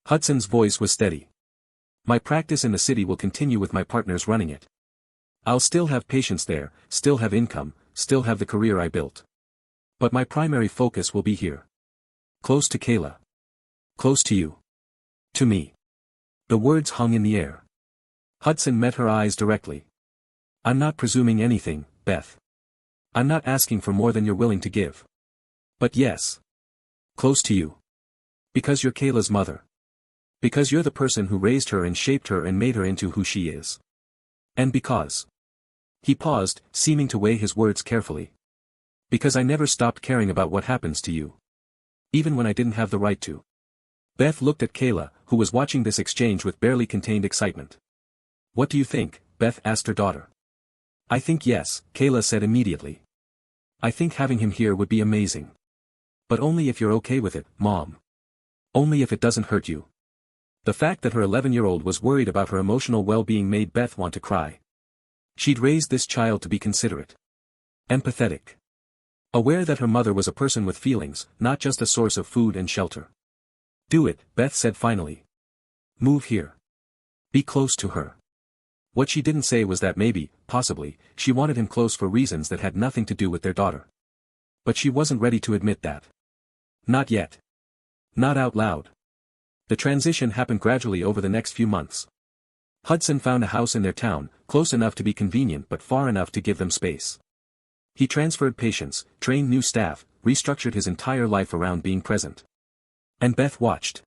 Hudson's voice was steady. My practice in the city will continue with my partners running it. I'll still have patients there, still have income, still have the career I built. But my primary focus will be here. Close to Kayla. Close to you. To me. The words hung in the air. Hudson met her eyes directly. I'm not presuming anything, Beth. I'm not asking for more than you're willing to give. But yes. Close to you. Because you're Kayla's mother. Because you're the person who raised her and shaped her and made her into who she is. And because. He paused, seeming to weigh his words carefully. Because I never stopped caring about what happens to you. Even when I didn't have the right to. Beth looked at Kayla, who was watching this exchange with barely contained excitement. What do you think? Beth asked her daughter. I think yes, Kayla said immediately. I think having him here would be amazing. But only if you're okay with it, Mom. Only if it doesn't hurt you. The fact that her 11-year-old was worried about her emotional well-being made Beth want to cry. She'd raised this child to be considerate, empathetic, aware that her mother was a person with feelings, not just a source of food and shelter. Do it, Beth said finally. Move here. Be close to her. What she didn't say was that maybe, possibly, she wanted him close for reasons that had nothing to do with their daughter. But she wasn't ready to admit that. Not yet. Not out loud. The transition happened gradually over the next few months. Hudson found a house in their town, close enough to be convenient but far enough to give them space. He transferred patients, trained new staff, restructured his entire life around being present. And Beth watched.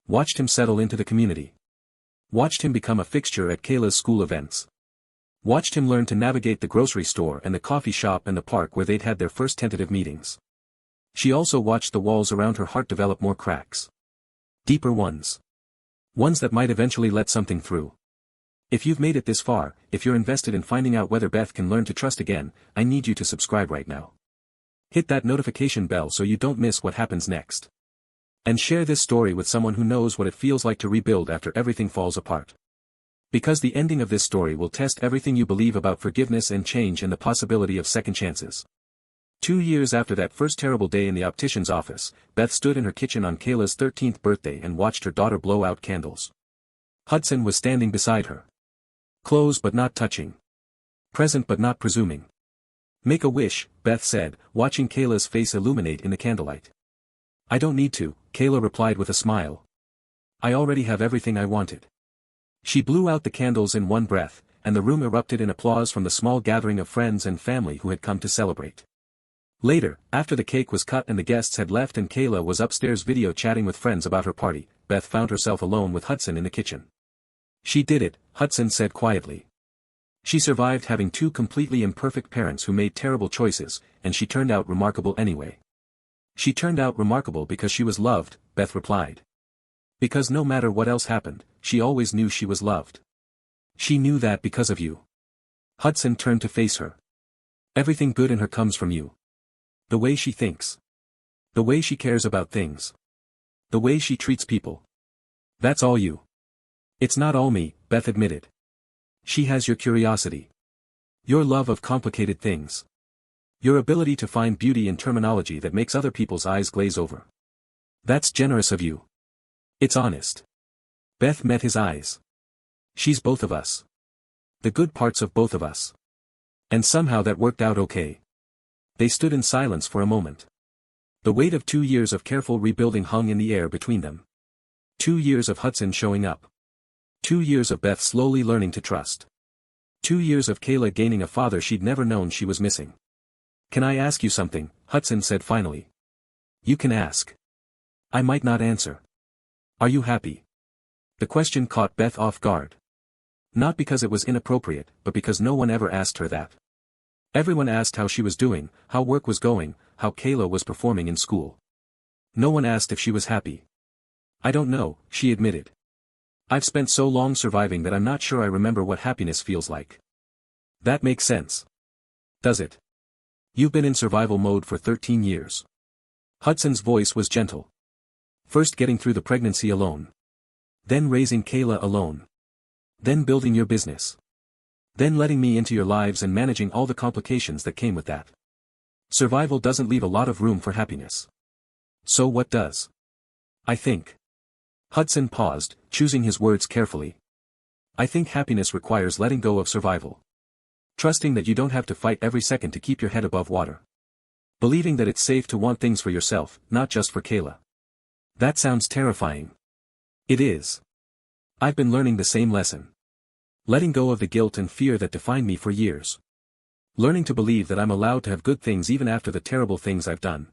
Watched him settle into the community. Watched him become a fixture at Kayla's school events. Watched him learn to navigate the grocery store and the coffee shop and the park where they'd had their first tentative meetings. She also watched the walls around her heart develop more cracks. Deeper ones. Ones that might eventually let something through. If you've made it this far, if you're invested in finding out whether Beth can learn to trust again, I need you to subscribe right now. Hit that notification bell so you don't miss what happens next. And share this story with someone who knows what it feels like to rebuild after everything falls apart. Because the ending of this story will test everything you believe about forgiveness and change and the possibility of second chances. 2 years after that first terrible day in the optician's office, Beth stood in her kitchen on Kayla's 13th birthday and watched her daughter blow out candles. Hudson was standing beside her. Close but not touching. Present but not presuming. Make a wish, Beth said, watching Kayla's face illuminate in the candlelight. I don't need to, Kayla replied with a smile. I already have everything I wanted. She blew out the candles in one breath, and the room erupted in applause from the small gathering of friends and family who had come to celebrate. Later, after the cake was cut and the guests had left and Kayla was upstairs video chatting with friends about her party, Beth found herself alone with Hudson in the kitchen. She did it, Hudson said quietly. She survived having 2 completely imperfect parents who made terrible choices, and she turned out remarkable anyway. She turned out remarkable because she was loved, Beth replied. Because no matter what else happened, she always knew she was loved. She knew that because of you. Hudson turned to face her. Everything good in her comes from you. The way she thinks. The way she cares about things. The way she treats people. That's all you. It's not all me, Beth admitted. She has your curiosity. Your love of complicated things. Your ability to find beauty in terminology that makes other people's eyes glaze over. That's generous of you. It's honest. Beth met his eyes. She's both of us. The good parts of both of us. And somehow that worked out okay. They stood in silence for a moment. The weight of 2 years of careful rebuilding hung in the air between them. 2 years of Hudson showing up. 2 years of Beth slowly learning to trust. 2 years of Kayla gaining a father she'd never known she was missing. Can I ask you something? Hudson said finally. You can ask. I might not answer. Are you happy? The question caught Beth off guard. Not because it was inappropriate, but because no one ever asked her that. Everyone asked how she was doing, how work was going, how Kayla was performing in school. No one asked if she was happy. I don't know, she admitted. I've spent so long surviving that I'm not sure I remember what happiness feels like. That makes sense. Does it? You've been in survival mode for 13 years. Hudson's voice was gentle. First getting through the pregnancy alone. Then raising Kayla alone. Then building your business. Then letting me into your lives and managing all the complications that came with that. Survival doesn't leave a lot of room for happiness. So what does? I think. Hudson paused, choosing his words carefully. I think happiness requires letting go of survival. Trusting that you don't have to fight every second to keep your head above water. Believing that it's safe to want things for yourself, not just for Kayla. That sounds terrifying. It is. I've been learning the same lesson. Letting go of the guilt and fear that defined me for years. Learning to believe that I'm allowed to have good things even after the terrible things I've done.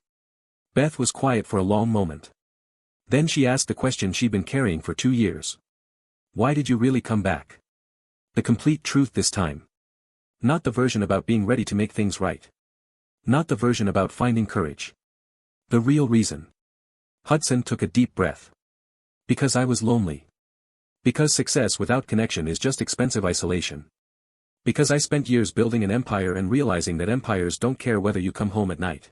Beth was quiet for a long moment. Then she asked the question she'd been carrying for 2 years. Why did you really come back? The complete truth this time. Not the version about being ready to make things right. Not the version about finding courage. The real reason. Hudson took a deep breath. Because I was lonely. Because success without connection is just expensive isolation. Because I spent years building an empire and realizing that empires don't care whether you come home at night.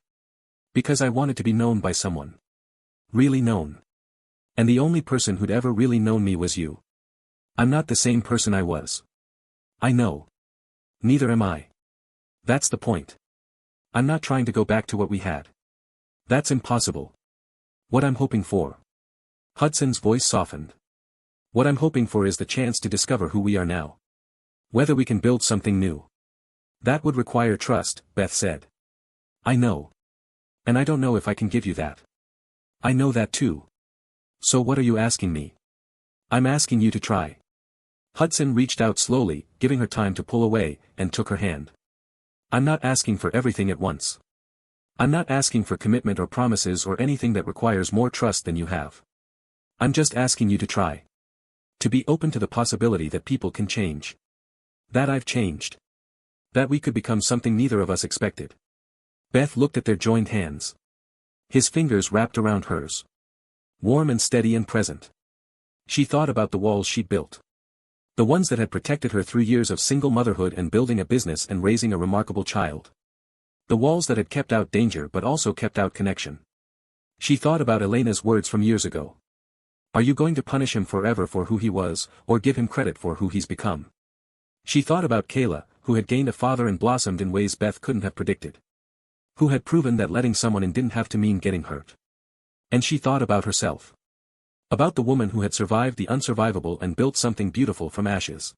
Because I wanted to be known by someone. Really known. And the only person who'd ever really known me was you. I'm not the same person I was. I know. Neither am I. That's the point. I'm not trying to go back to what we had. That's impossible. What I'm hoping for. Hudson's voice softened. What I'm hoping for is the chance to discover who we are now. Whether we can build something new. That would require trust, Beth said. I know. And I don't know if I can give you that. I know that too. So what are you asking me? I'm asking you to try. Hudson reached out slowly, giving her time to pull away, and took her hand. I'm not asking for everything at once. I'm not asking for commitment or promises or anything that requires more trust than you have. I'm just asking you to try. To be open to the possibility that people can change. That I've changed. That we could become something neither of us expected. Beth looked at their joined hands. His fingers wrapped around hers. Warm and steady and present. She thought about the walls she'd built. The ones that had protected her through years of single motherhood and building a business and raising a remarkable child. The walls that had kept out danger but also kept out connection. She thought about Elena's words from years ago. Are you going to punish him forever for who he was, or give him credit for who he's become? She thought about Kayla, who had gained a father and blossomed in ways Beth couldn't have predicted. Who had proven that letting someone in didn't have to mean getting hurt. And she thought about herself. About the woman who had survived the unsurvivable and built something beautiful from ashes.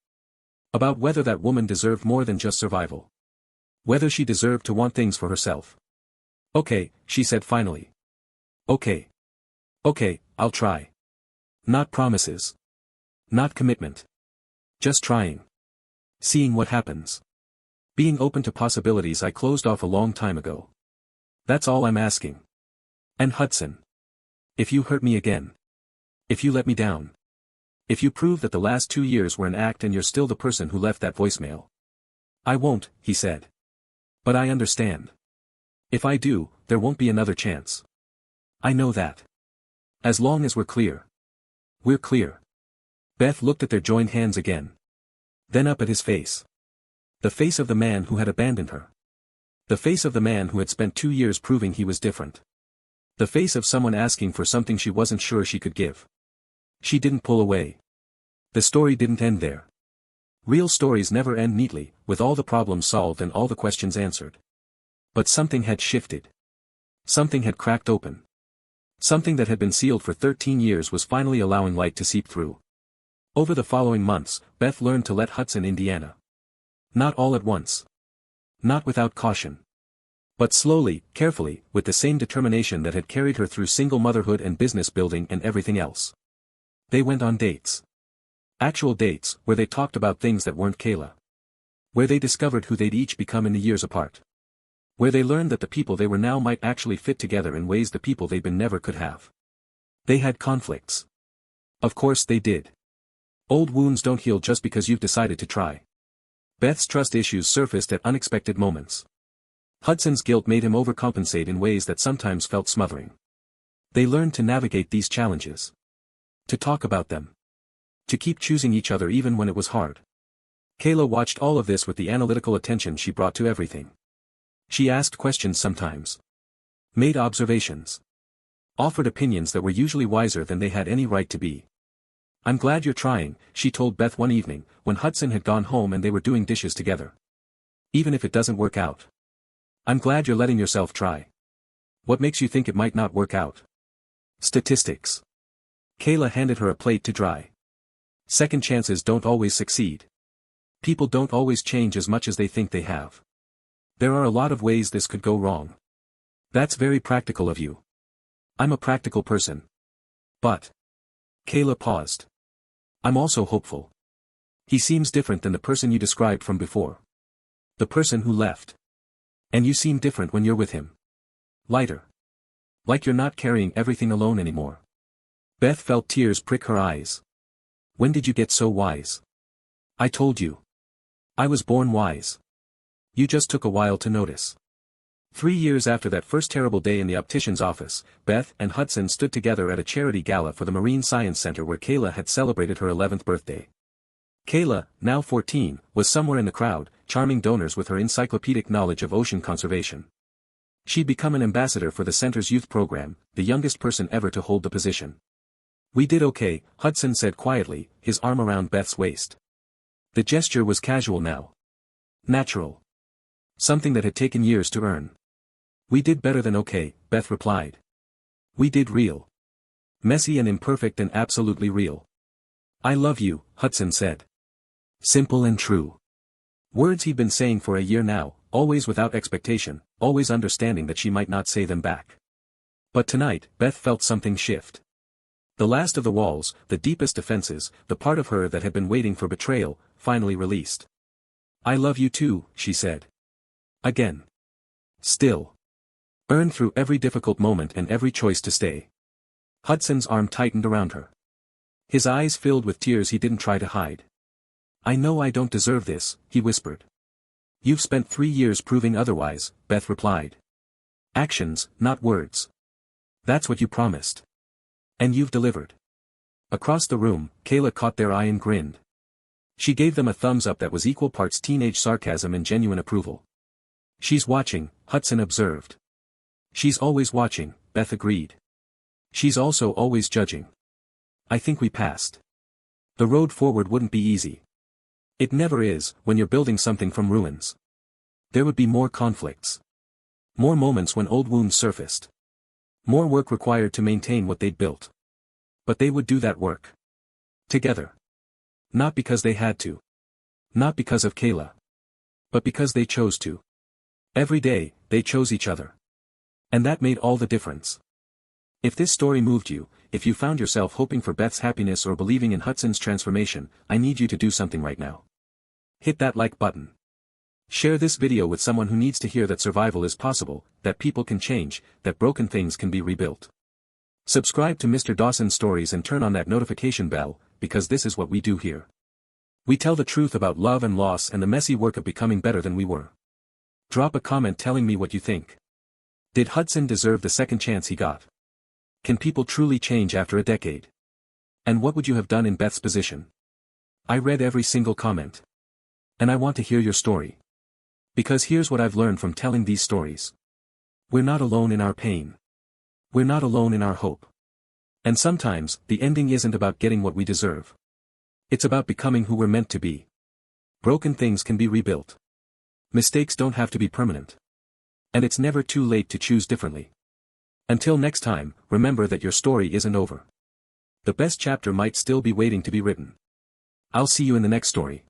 About whether that woman deserved more than just survival. Whether she deserved to want things for herself. Okay, she said finally. Okay. Okay, I'll try. Not promises. Not commitment. Just trying. Seeing what happens. Being open to possibilities I closed off a long time ago. That's all I'm asking. And Hudson. If you hurt me again. If you let me down. If you prove that the last 2 years were an act and you're still the person who left that voicemail. I won't, he said. But I understand. If I do, there won't be another chance. I know that. As long as we're clear. We're clear. Beth looked at their joined hands again. Then up at his face. The face of the man who had abandoned her. The face of the man who had spent 2 years proving he was different. The face of someone asking for something she wasn't sure she could give. She didn't pull away. The story didn't end there. Real stories never end neatly, with all the problems solved and all the questions answered. But something had shifted. Something had cracked open. Something that had been sealed for 13 years was finally allowing light to seep through. Over the following months, Beth learned to let Hudson Indiana. Not all at once. Not without caution. But slowly, carefully, with the same determination that had carried her through single motherhood and business building and everything else. They went on dates. Actual dates, where they talked about things that weren't Kayla. Where they discovered who they'd each become in the years apart. Where they learned that the people they were now might actually fit together in ways the people they'd been never could have. They had conflicts. Of course they did. Old wounds don't heal just because you've decided to try. Beth's trust issues surfaced at unexpected moments. Hudson's guilt made him overcompensate in ways that sometimes felt smothering. They learned to navigate these challenges. To talk about them. To keep choosing each other even when it was hard. Kayla watched all of this with the analytical attention she brought to everything. She asked questions sometimes. Made observations. Offered opinions that were usually wiser than they had any right to be. I'm glad you're trying, she told Beth one evening, when Hudson had gone home and they were doing dishes together. Even if it doesn't work out. I'm glad you're letting yourself try. What makes you think it might not work out? Statistics. Kayla handed her a plate to dry. Second chances don't always succeed. People don't always change as much as they think they have. There are a lot of ways this could go wrong. That's very practical of you. I'm a practical person. But. Kayla paused. I'm also hopeful. He seems different than the person you described from before. The person who left. And you seem different when you're with him. Lighter. Like you're not carrying everything alone anymore. Beth felt tears prick her eyes. When did you get so wise? I told you. I was born wise. You just took a while to notice. 3 years after that first terrible day in the optician's office, Beth and Hudson stood together at a charity gala for the Marine Science Center where Kayla had celebrated her 11th birthday. Kayla, now 14, was somewhere in the crowd, charming donors with her encyclopedic knowledge of ocean conservation. She'd become an ambassador for the center's youth program, the youngest person ever to hold the position. We did okay, Hudson said quietly, his arm around Beth's waist. The gesture was casual now. Natural. Something that had taken years to earn. We did better than okay, Beth replied. We did real. Messy and imperfect and absolutely real. I love you, Hudson said. Simple and true. Words he'd been saying for a year now, always without expectation, always understanding that she might not say them back. But tonight, Beth felt something shift. The last of the walls, the deepest defenses, the part of her that had been waiting for betrayal, finally released. I love you too, she said. Again. Still. Earned through every difficult moment and every choice to stay. Hudson's arm tightened around her. His eyes filled with tears he didn't try to hide. I know I don't deserve this, he whispered. You've spent 3 years proving otherwise, Beth replied. Actions, not words. That's what you promised. And you've delivered. Across the room, Kayla caught their eye and grinned. She gave them a thumbs up that was equal parts teenage sarcasm and genuine approval. She's watching, Hudson observed. She's always watching, Beth agreed. She's also always judging. I think we passed. The road forward wouldn't be easy. It never is, when you're building something from ruins. There would be more conflicts. More moments when old wounds surfaced. More work required to maintain what they'd built. But they would do that work. Together. Not because they had to. Not because of Kayla. But because they chose to. Every day, they chose each other. And that made all the difference. If this story moved you, if you found yourself hoping for Beth's happiness or believing in Hudson's transformation, I need you to do something right now. Hit that like button. Share this video with someone who needs to hear that survival is possible, that people can change, that broken things can be rebuilt. Subscribe to Mr. Dawson's Stories and turn on that notification bell, because this is what we do here. We tell the truth about love and loss and the messy work of becoming better than we were. Drop a comment telling me what you think. Did Hudson deserve the second chance he got? Can people truly change after a decade? And what would you have done in Beth's position? I read every single comment. And I want to hear your story. Because here's what I've learned from telling these stories. We're not alone in our pain. We're not alone in our hope. And sometimes, the ending isn't about getting what we deserve. It's about becoming who we're meant to be. Broken things can be rebuilt. Mistakes don't have to be permanent. And it's never too late to choose differently. Until next time, remember that your story isn't over. The best chapter might still be waiting to be written. I'll see you in the next story.